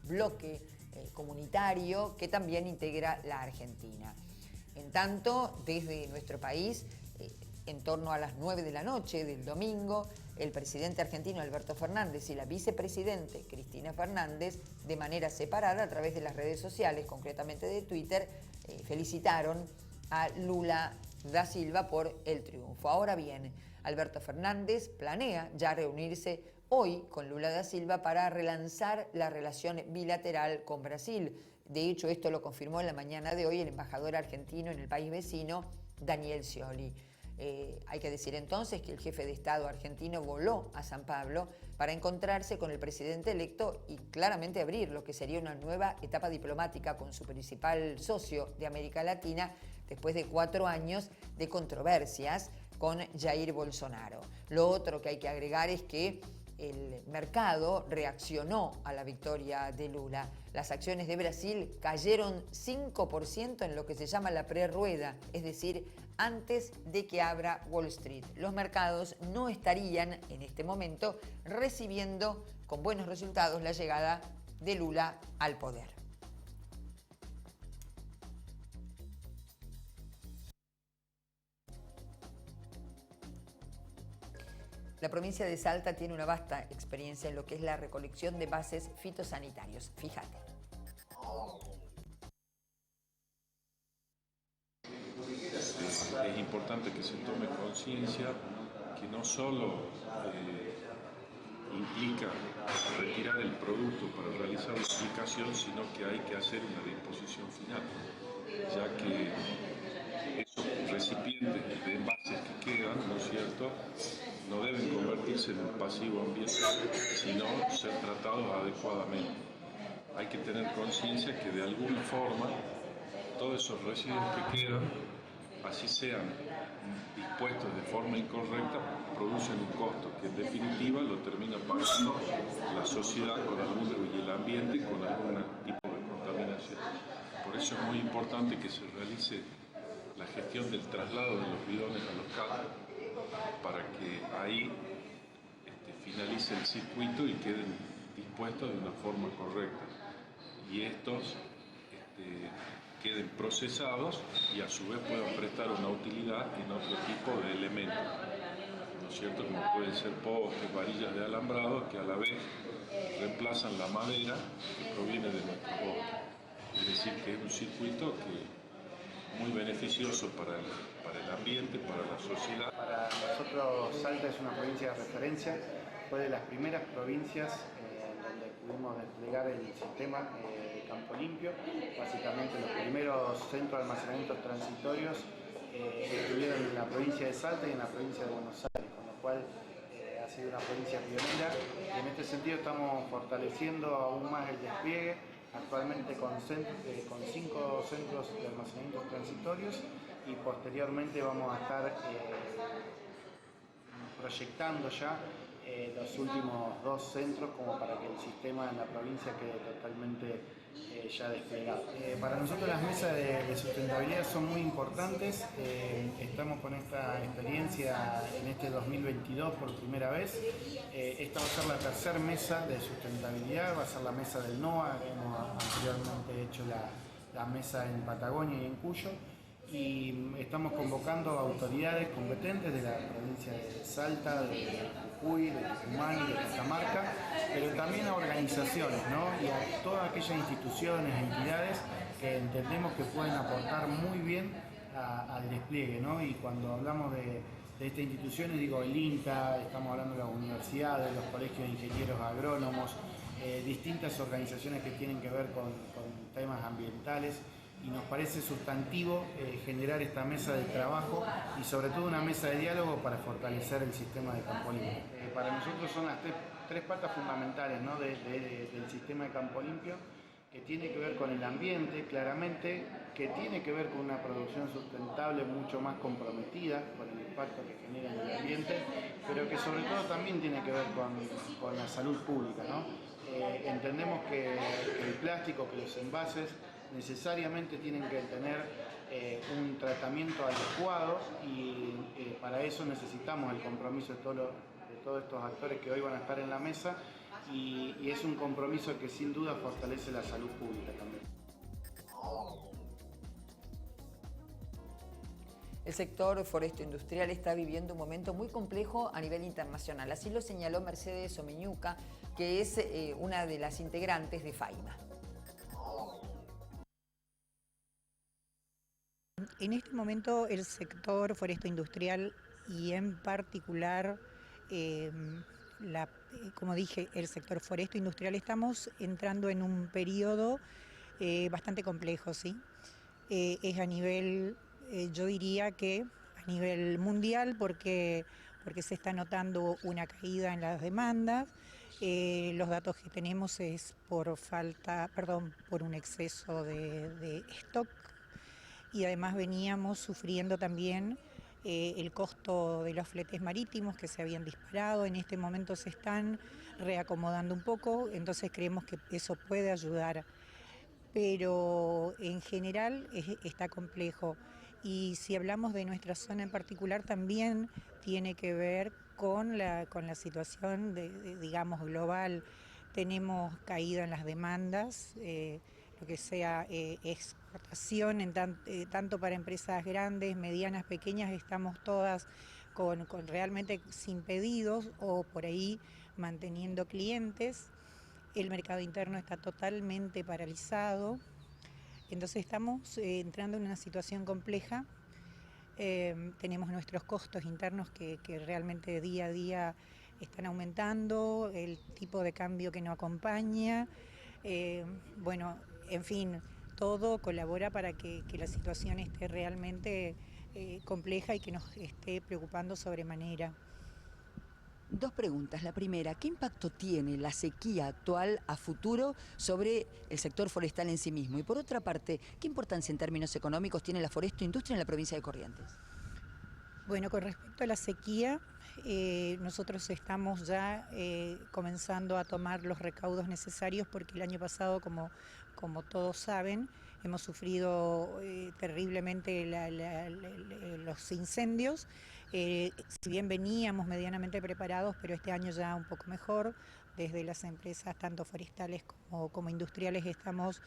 bloque comunitario que también integra la Argentina. En tanto, desde nuestro país, en torno a las 9 de la noche del domingo, el presidente argentino Alberto Fernández y la vicepresidente Cristina Fernández, de manera separada a través de las redes sociales, concretamente de Twitter, felicitaron a Lula da Silva por el triunfo. Ahora bien, Alberto Fernández planea ya reunirse hoy con Lula da Silva para relanzar la relación bilateral con Brasil. De hecho, esto lo confirmó en la mañana de hoy el embajador argentino en el país vecino, Daniel Scioli. Hay que decir entonces que el jefe de Estado argentino voló a San Pablo para encontrarse con el presidente electo y claramente abrir lo que sería una nueva etapa diplomática con su principal socio de América Latina después de 4 años de controversias con Jair Bolsonaro. Lo otro que hay que agregar es que el mercado reaccionó a la victoria de Lula. Las acciones de Brasil cayeron 5% en lo que se llama la prerrueda, es decir, antes de que abra Wall Street. Los mercados no estarían en este momento recibiendo con buenos resultados la llegada de Lula al poder. La provincia de Salta tiene una vasta experiencia en lo que es la recolección de bases fitosanitarios. Fíjate.
Es importante que se tome conciencia que no solo implica retirar el producto para realizar la aplicación, sino que hay que hacer una disposición final, ya que esos recipientes de envases que quedan, ¿no es cierto?, no deben convertirse en un pasivo ambiental, sino ser tratados adecuadamente. Hay que tener conciencia que de alguna forma todos esos residuos que quedan, así sean dispuestos de forma incorrecta, producen un costo que en definitiva lo termina pagando la sociedad con y el ambiente con algún tipo de contaminación. Por eso es muy importante que se realice la gestión del traslado de los bidones a los CAT para que ahí finalice el circuito y queden dispuestos de una forma correcta. Y estos queden procesados y a su vez puedan prestar una utilidad en otro tipo de elementos, ¿no es cierto? Como pueden ser postes, varillas de alambrado que a la vez reemplazan la madera que proviene de nuestro bosque. Es decir, que es un circuito que muy beneficioso para el ambiente, para la sociedad.
Para nosotros Salta es una provincia de referencia, fue de las primeras provincias donde pudimos desplegar el sistema Campo Limpio. Básicamente los primeros centros de almacenamiento transitorios estuvieron en la provincia de Salta y en la provincia de Buenos Aires, con lo cual ha sido una provincia pionera y en este sentido estamos fortaleciendo aún más el despliegue, actualmente con 5 centros de almacenamiento transitorios y posteriormente vamos a estar proyectando ya los últimos 2 centros como para que el sistema en la provincia quede totalmente ya desplegado. Para nosotros las mesas de sustentabilidad son muy importantes. Estamos con esta experiencia en este 2022 por primera vez. Esta va a ser la tercera mesa de sustentabilidad, va a ser la mesa del NOA. Hemos anteriormente hecho la mesa en Patagonia y en Cuyo. Y estamos convocando a autoridades competentes de la provincia de Salta, de Jujuy, de Tucumán y de Catamarca, pero también a organizaciones, ¿no? Y a todas aquellas instituciones e entidades que entendemos que pueden aportar muy bien al despliegue, ¿no? Y cuando hablamos de estas instituciones, digo el INTA, estamos hablando de las universidades, los colegios de ingenieros agrónomos, distintas organizaciones que tienen que ver con temas ambientales. Y nos parece sustantivo generar esta mesa de trabajo y sobre todo una mesa de diálogo para fortalecer el sistema de Campo Limpio. Para nosotros son las tres patas fundamentales, ¿no? del sistema de Campo Limpio, que tiene que ver con el ambiente, claramente, que tiene que ver con una producción sustentable mucho más comprometida con el impacto que genera en el ambiente, pero que sobre todo también tiene que ver con la salud pública, ¿no? Entendemos que el plástico, que los envases, necesariamente tienen que tener un tratamiento adecuado y para eso necesitamos el compromiso de todos estos actores que hoy van a estar en la mesa y es un compromiso que sin duda fortalece la salud pública también.
El sector foresto-industrial está viviendo un momento muy complejo a nivel internacional. Así lo señaló Mercedes Omeñuca, que es una de las integrantes de FAIMA.
En este momento el sector foresto-industrial y en particular, como dije, el sector foresto-industrial, estamos entrando en un periodo bastante complejo, ¿sí? Es a nivel, yo diría que a nivel mundial porque se está notando una caída en las demandas. Los datos que tenemos es por un exceso de stock. Y además veníamos sufriendo también el costo de los fletes marítimos que se habían disparado, en este momento se están reacomodando un poco, entonces creemos que eso puede ayudar, pero en general está complejo. Y si hablamos de nuestra zona en particular, también tiene que ver con la situación digamos, global. Tenemos caída en las demandas, lo que sea exportación, tanto para empresas grandes, medianas, pequeñas, estamos todas con realmente sin pedidos o por ahí manteniendo clientes. El mercado interno está totalmente paralizado. Entonces estamos entrando en una situación compleja, tenemos nuestros costos internos que realmente día a día están aumentando, el tipo de cambio que no acompaña, bueno, en fin, todo colabora para que la situación esté realmente compleja y que nos esté preocupando sobremanera.
Dos preguntas. La primera, ¿qué impacto tiene la sequía actual a futuro sobre el sector forestal en sí mismo? Y por otra parte, ¿qué importancia en términos económicos tiene la forestoindustria en la provincia de Corrientes?
Bueno, con respecto a la sequía, nosotros estamos ya comenzando a tomar los recaudos necesarios porque el año pasado, como todos saben, hemos sufrido terriblemente los incendios. Si bien veníamos medianamente preparados, pero este año ya un poco mejor, desde las empresas tanto forestales como industriales estamos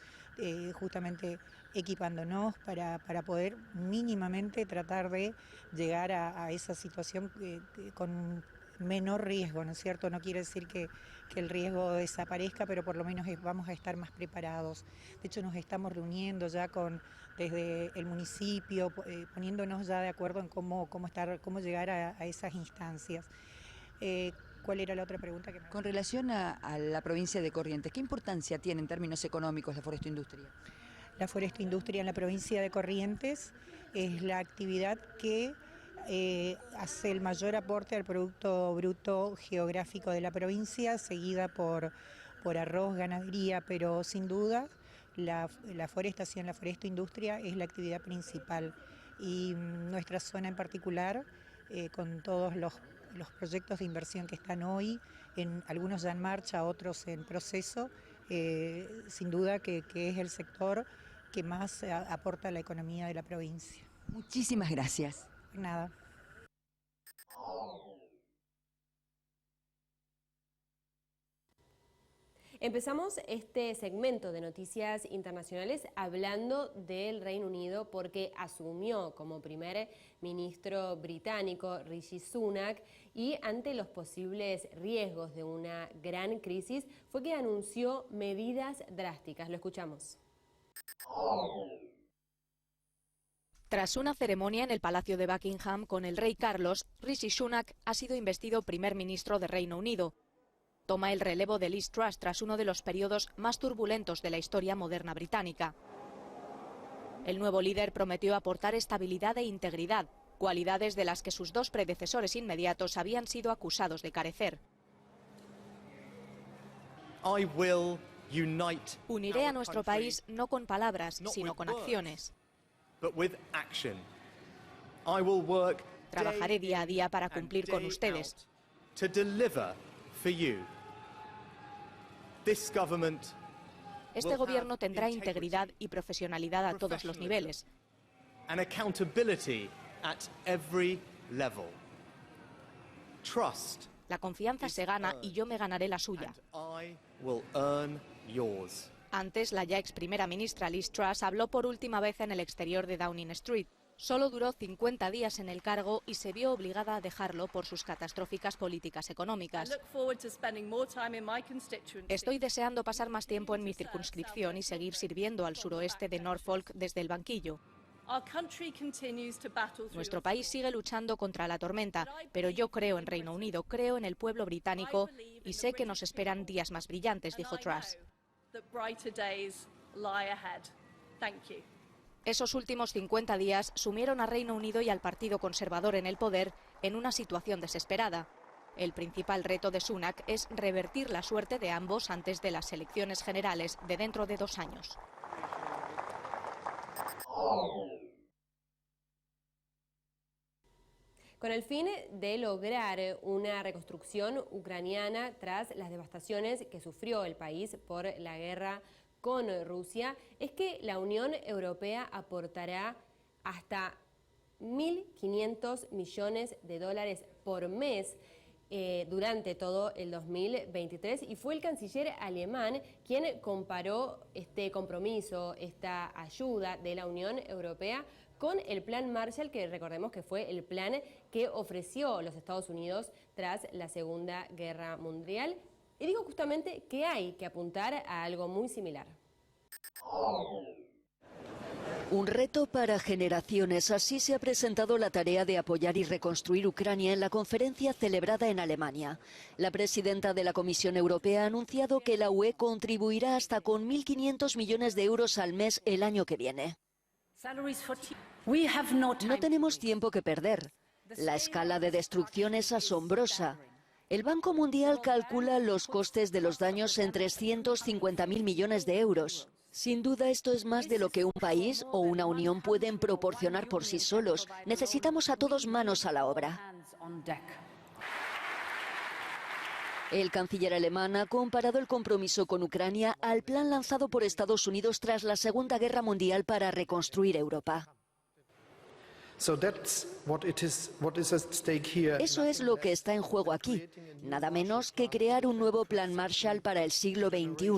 justamente equipándonos para poder mínimamente tratar de llegar a esa situación con menor riesgo, ¿no es cierto? No quiere decir que el riesgo desaparezca, pero por lo menos vamos a estar más preparados. De hecho, nos estamos reuniendo ya desde el municipio, poniéndonos ya de acuerdo en cómo llegar a esas instancias. ¿Cuál era la otra pregunta que me...
Con relación a la provincia de Corrientes, ¿qué importancia tiene en términos económicos la forestoindustria?
La forestoindustria en la provincia de Corrientes es la actividad que hace el mayor aporte al Producto Bruto Geográfico de la provincia, seguida por arroz, ganadería, pero sin duda la forestación, la forestoindustria es la actividad principal. Y nuestra zona en particular, con todos los proyectos de inversión que están hoy, algunos ya en marcha, otros en proceso, sin duda que es el sector que más aporta a la economía de la provincia.
Muchísimas gracias.
Nada.
Empezamos este segmento de noticias internacionales hablando del Reino Unido porque asumió como primer ministro británico Rishi Sunak y ante los posibles riesgos de una gran crisis fue que anunció medidas drásticas. Lo escuchamos.
Tras una ceremonia en el Palacio de Buckingham con el rey Carlos, Rishi Sunak ha sido investido primer ministro de Reino Unido. Toma el relevo de Liz Truss tras uno de los periodos más turbulentos de la historia moderna británica. El nuevo líder prometió aportar estabilidad e integridad, cualidades de las que sus dos predecesores inmediatos habían sido acusados de carecer. Uniré a nuestro país no con palabras, sino con acciones. Trabajaré día a día para cumplir con ustedes. Este gobierno tendrá integridad y profesionalidad a todos los niveles. La confianza se gana y yo me ganaré la suya. Antes, la ya ex primera ministra Liz Truss habló por última vez en el exterior de Downing Street. Solo duró 50 días en el cargo y se vio obligada a dejarlo por sus catastróficas políticas económicas. Estoy deseando pasar más tiempo en mi circunscripción y seguir sirviendo al suroeste de Norfolk desde el banquillo. Nuestro país sigue luchando contra la tormenta, pero yo creo en Reino Unido, creo en el pueblo británico y sé que nos esperan días más brillantes, dijo Truss. Esos últimos 50 días sumieron a Reino Unido y al Partido Conservador en el poder en una situación desesperada. El principal reto de Sunak es revertir la suerte de ambos antes de las elecciones generales de dentro de 2 años.
con el fin de lograr una reconstrucción ucraniana tras las devastaciones que sufrió el país por la guerra con Rusia, es que la Unión Europea aportará hasta 1.500 millones de dólares por mes durante todo el 2023, y fue el canciller alemán quien comparó este compromiso, esta ayuda de la Unión Europea con el Plan Marshall, que recordemos que fue el plan que ofreció los Estados Unidos tras la Segunda Guerra Mundial. Y digo justamente que hay que apuntar a algo muy similar.
Un reto para generaciones. Así se ha presentado la tarea de apoyar y reconstruir Ucrania en la conferencia celebrada en Alemania. La presidenta de la Comisión Europea ha anunciado que la UE contribuirá hasta con 1.500 millones de euros al mes el año que viene. No tenemos tiempo que perder. La escala de destrucción es asombrosa. El Banco Mundial calcula los costes de los daños en 350.000 millones de euros. Sin duda, esto es más de lo que un país o una unión pueden proporcionar por sí solos. Necesitamos a todos manos a la obra. El canciller alemán ha comparado el compromiso con Ucrania al plan lanzado por Estados Unidos tras la Segunda Guerra Mundial para reconstruir Europa. Eso es lo que está en juego aquí, nada menos que crear un nuevo plan Marshall para el siglo XXI.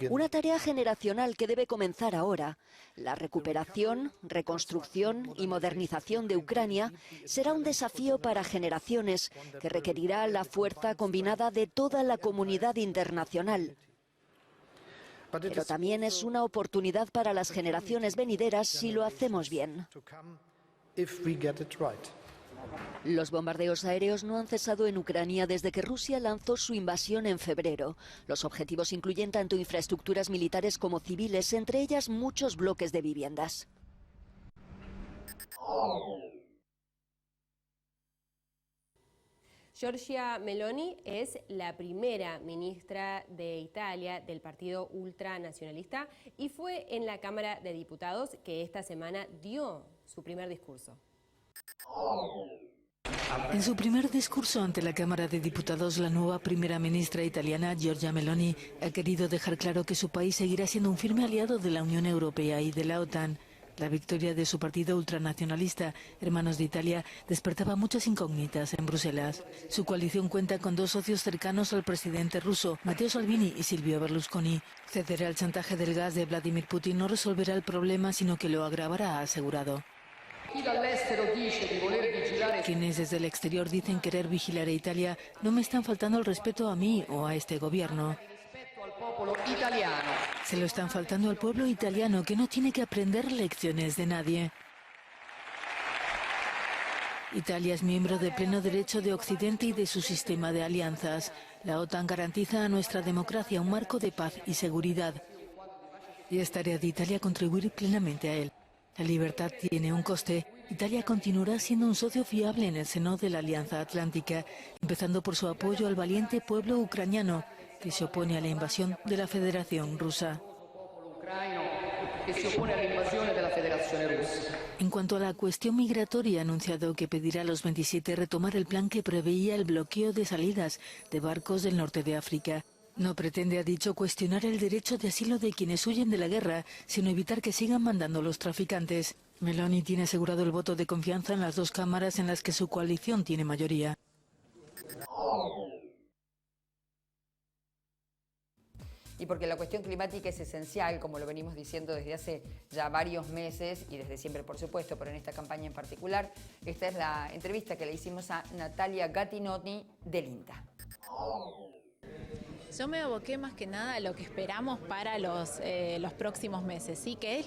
Una tarea generacional que debe comenzar ahora. La recuperación, reconstrucción y modernización de Ucrania será un desafío para generaciones que requerirá la fuerza combinada de toda la comunidad internacional. Pero también es una oportunidad para las generaciones venideras si lo hacemos bien. Los bombardeos aéreos no han cesado en Ucrania desde que Rusia lanzó su invasión en febrero. Los objetivos incluyen tanto infraestructuras militares como civiles, entre ellas muchos bloques de viviendas.
Giorgia Meloni es la primera ministra de Italia del partido ultranacionalista y fue en la Cámara de Diputados que esta semana dio su primer discurso.
En su primer discurso ante la Cámara de Diputados, la nueva primera ministra italiana, Giorgia Meloni, ha querido dejar claro que su país seguirá siendo un firme aliado de la Unión Europea y de la OTAN. La victoria de su partido ultranacionalista, Hermanos de Italia, despertaba muchas incógnitas en Bruselas. Su coalición cuenta con dos socios cercanos al presidente ruso, Matteo Salvini y Silvio Berlusconi. Ceder al chantaje del gas de Vladimir Putin no resolverá el problema, sino que lo agravará, ha asegurado. Quienes desde el exterior dicen querer vigilar a Italia no me están faltando el respeto a mí o a este gobierno. Se lo están faltando al pueblo italiano, que no tiene que aprender lecciones de nadie. Italia es miembro de pleno derecho de Occidente y de su sistema de alianzas. La OTAN garantiza a nuestra democracia un marco de paz y seguridad. Y es tarea de Italia contribuir plenamente a él. La libertad tiene un coste. Italia continuará siendo un socio fiable en el seno de la Alianza Atlántica, empezando por su apoyo al valiente pueblo ucraniano, que se opone a la invasión de la Federación Rusa. En cuanto a la cuestión migratoria, ha anunciado que pedirá a los 27 retomar el plan que preveía el bloqueo de salidas de barcos del norte de África. No pretende, ha dicho, cuestionar el derecho de asilo de quienes huyen de la guerra, sino evitar que sigan mandando los traficantes. Meloni tiene asegurado el voto de confianza en las dos cámaras en las que su coalición tiene mayoría.
Y porque la cuestión climática es esencial, como lo venimos diciendo desde hace ya varios meses y desde siempre, por supuesto, pero en esta campaña en particular, esta es la entrevista que le hicimos a Natalia Gattinoni del INTA.
Yo me aboqué más que nada a lo que esperamos para los próximos meses, ¿sí? Que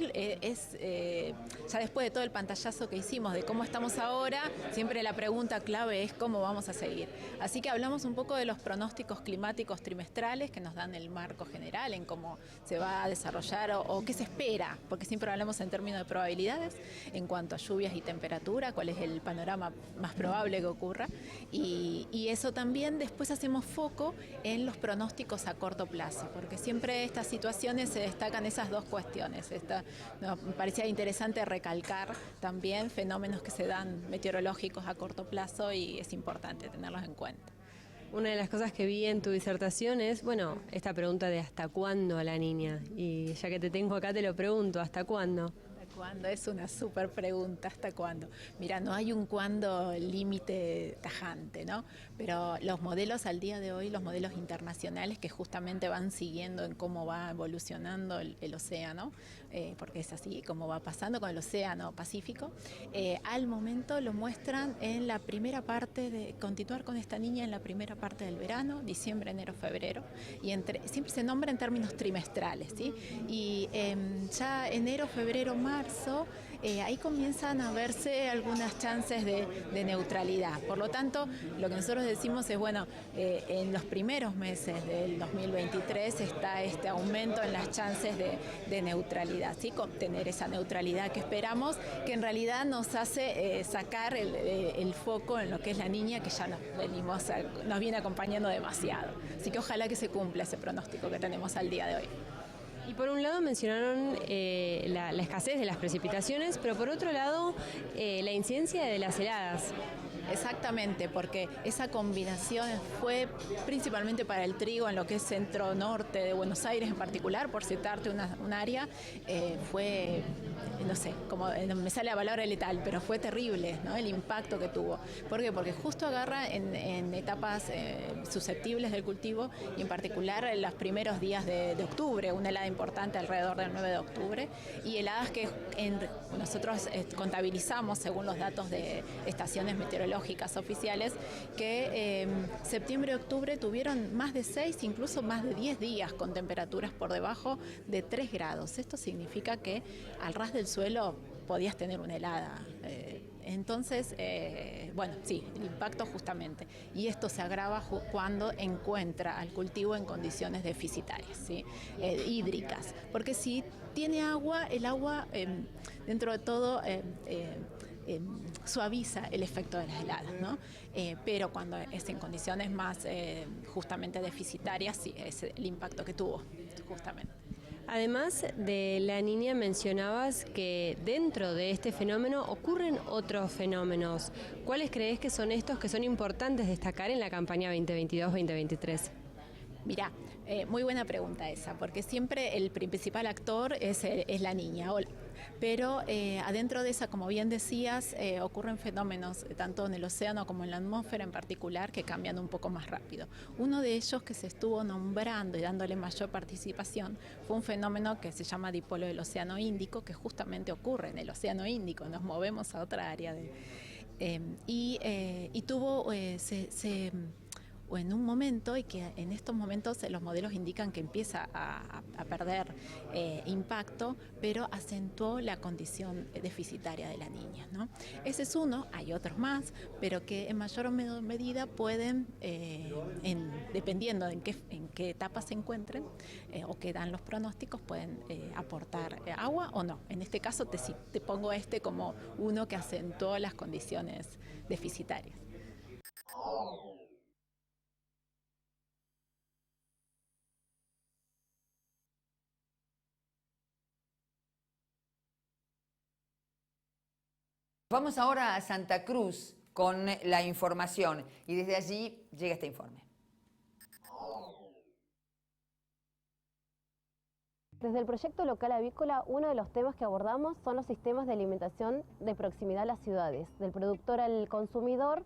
ya después de todo el pantallazo que hicimos de cómo estamos ahora, siempre la pregunta clave es cómo vamos a seguir. Así que hablamos un poco de los pronósticos climáticos trimestrales que nos dan el marco general en cómo se va a desarrollar o qué se espera, porque siempre hablamos en términos de probabilidades en cuanto a lluvias y temperatura, cuál es el panorama más probable que ocurra, y eso también después hacemos foco en los pronósticos pronósticos a corto plazo, porque siempre estas situaciones se destacan esas dos cuestiones. Me parecía interesante recalcar también fenómenos que se dan meteorológicos a corto plazo y es importante tenerlos en cuenta.
Una de las cosas que vi en tu disertación es, bueno, esta pregunta de ¿hasta cuándo a la niña? Y ya que te tengo acá te lo pregunto, ¿hasta cuándo?
¿Cuándo? Es una súper pregunta, ¿hasta cuándo? Mira, no hay un cuándo límite tajante, ¿no? Pero los modelos al día de hoy, los modelos internacionales que justamente van siguiendo en cómo va evolucionando el océano, porque es así como va pasando con el océano Pacífico, al momento lo muestran en la primera parte de continuar con esta niña en la primera parte del verano, diciembre, enero, febrero, y siempre se nombra en términos trimestrales, ¿sí? Y ya enero, febrero, marzo, ahí comienzan a verse algunas chances de neutralidad. Por lo tanto, lo que nosotros decimos es, bueno, en los primeros meses del 2023 está este aumento en las chances de neutralidad, ¿sí? Con tener esa neutralidad que esperamos, que en realidad nos hace sacar el foco en lo que es la niña, que ya nos viene acompañando demasiado. Así que ojalá que se cumpla ese pronóstico que tenemos al día de hoy.
Y por un lado mencionaron la escasez de las precipitaciones, pero por otro lado la incidencia de las heladas.
Exactamente, porque esa combinación fue principalmente para el trigo en lo que es centro-norte de Buenos Aires en particular, por citarte un área, fue, no sé, como me sale la palabra letal, pero fue terrible, ¿no? El impacto que tuvo. ¿Por qué? Porque justo agarra en etapas susceptibles del cultivo y en particular en los primeros días de octubre, una helada importante alrededor del 9 de octubre y heladas que nosotros contabilizamos según los datos de estaciones meteorológicas oficiales que septiembre y octubre tuvieron más de 6, incluso más de 10 días con temperaturas por debajo de 3 grados. Esto significa que al ras del suelo podías tener una helada. Entonces, bueno, sí, el impacto justamente. Y esto se agrava cuando encuentra al cultivo en condiciones deficitarias, ¿sí? Hídricas. Porque si tiene agua, el agua, dentro de todo, suaviza el efecto de las heladas, ¿no? Pero cuando es en condiciones más justamente deficitarias, sí, es el impacto que tuvo, justamente.
Además de la niña, mencionabas que dentro de este fenómeno ocurren otros fenómenos. ¿Cuáles crees que son estos que son importantes destacar en la campaña 2022-2023?
Mirá, muy buena pregunta esa, porque siempre el principal actor es la niña. Pero adentro de esa, como bien decías, ocurren fenómenos tanto en el océano como en la atmósfera en particular que cambian un poco más rápido. Uno de ellos que se estuvo nombrando y dándole mayor participación fue un fenómeno que se llama dipolo del Océano Índico, que justamente ocurre en el Océano Índico. Nos movemos a otra área y tuvo o en un momento, y que en estos momentos los modelos indican que empieza a perder impacto, pero acentuó la condición deficitaria de la niña, ¿no? Ese es uno, hay otros más, pero que en mayor o menor medida pueden, dependiendo en qué etapa se encuentren o qué dan los pronósticos, pueden aportar agua o no. En este caso te pongo como uno que acentuó las condiciones deficitarias.
Vamos ahora a Santa Cruz con la información y desde allí llega este informe.
Desde el proyecto local avícola, uno de los temas que abordamos son los sistemas de alimentación de proximidad a las ciudades, del productor al consumidor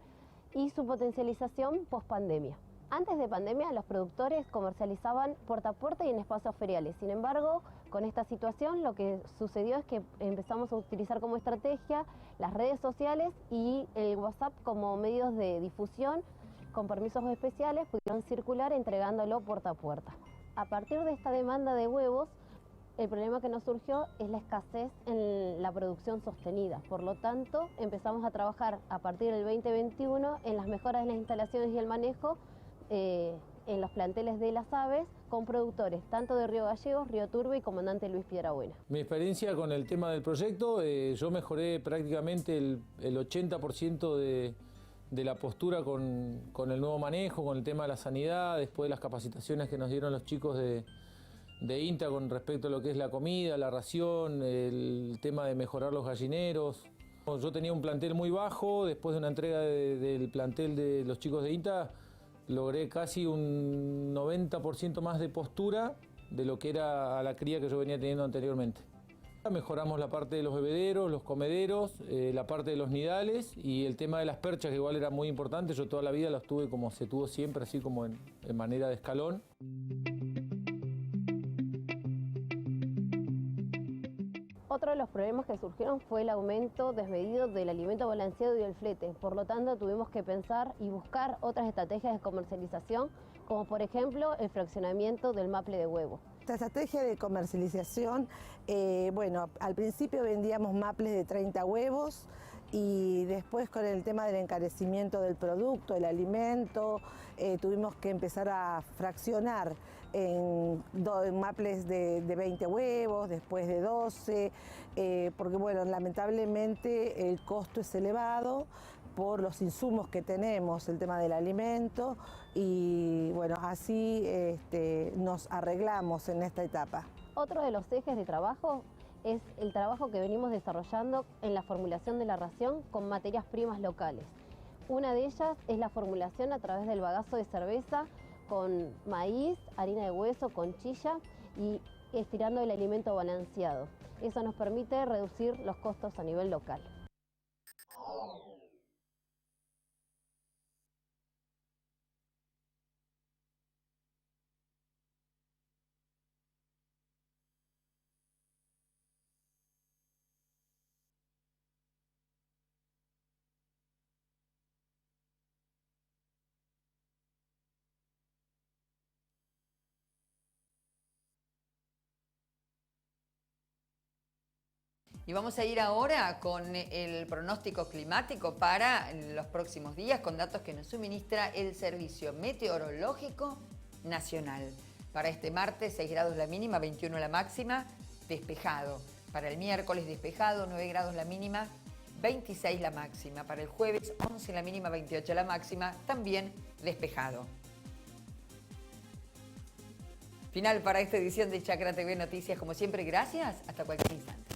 y su potencialización post-pandemia. Antes de pandemia, los productores comercializaban puerta a puerta y en espacios feriales. Sin embargo, con esta situación lo que sucedió es que empezamos a utilizar como estrategia las redes sociales y el WhatsApp como medios de difusión. Con permisos especiales pudieron circular entregándolo puerta a puerta. A partir de esta demanda de huevos, el problema que nos surgió es la escasez en la producción sostenida. Por lo tanto, empezamos a trabajar a partir del 2021 en las mejoras de las instalaciones y el manejo en los planteles de las aves con productores tanto de Río Gallegos, Río Turbio y Comandante Luis Piedrabuena.
Mi experiencia con el tema del proyecto, yo mejoré prácticamente el 80% de la postura con el nuevo manejo, con el tema de la sanidad, después de las capacitaciones que nos dieron los chicos de INTA con respecto a lo que es la comida, la ración, el tema de mejorar los gallineros. Yo tenía un plantel muy bajo, después de una entrega del plantel de los chicos de INTA, logré casi un 90% más de postura de lo que era a la cría que yo venía teniendo anteriormente. Mejoramos la parte de los bebederos, los comederos, la parte de los nidales y el tema de las perchas, que igual era muy importante. Yo toda la vida las tuve como se tuvo siempre, así como en manera de escalón.
Otro de los problemas que surgieron fue el aumento desmedido del alimento balanceado y del flete. Por lo tanto, tuvimos que pensar y buscar otras estrategias de comercialización, como por ejemplo el fraccionamiento del maple de huevo.
Esta estrategia de comercialización, bueno, al principio vendíamos maples de 30 huevos y después con el tema del encarecimiento del producto, el alimento, tuvimos que empezar a fraccionar en maples de 20 huevos, después de 12, porque bueno, lamentablemente el costo es elevado por los insumos que tenemos, el tema del alimento, y bueno, así nos arreglamos en esta etapa.
Otro de los ejes de trabajo es el trabajo que venimos desarrollando en la formulación de la ración con materias primas locales. Una de ellas es la formulación a través del bagazo de cerveza con maíz, harina de hueso, conchilla y estirando el alimento balanceado. Eso nos permite reducir los costos a nivel local.
Y vamos a ir ahora con el pronóstico climático para los próximos días, con datos que nos suministra el Servicio Meteorológico Nacional. Para este martes, 6 grados la mínima, 21 la máxima, despejado. Para el miércoles, despejado, 9 grados la mínima, 26 la máxima. Para el jueves, 11 la mínima, 28 la máxima, también despejado. Final para esta edición de Chacra TV Noticias. Como siempre, gracias. Hasta cualquier instante.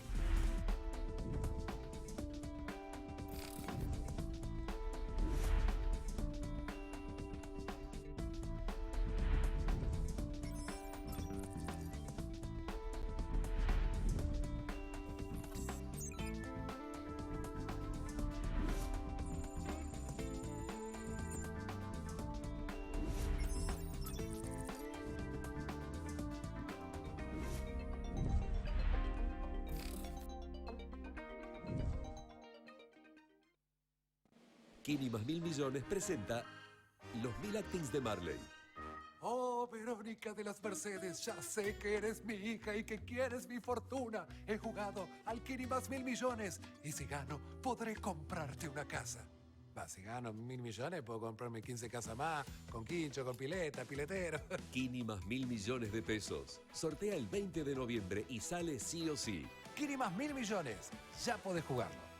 Kini más 1000 millones presenta los 1000 actings de Marley.
Oh, Verónica de las Mercedes, ya sé que eres mi hija y que quieres mi fortuna. He jugado al Kini más 1000 millones y si gano, podré comprarte una casa. Si gano 1000 millones, puedo comprarme 15 casas más, con quincho, con pileta, piletero.
Kini más 1000 millones de pesos. Sortea el 20 de noviembre y sale sí o sí.
Kini más 1000 millones, ya podés jugarlo.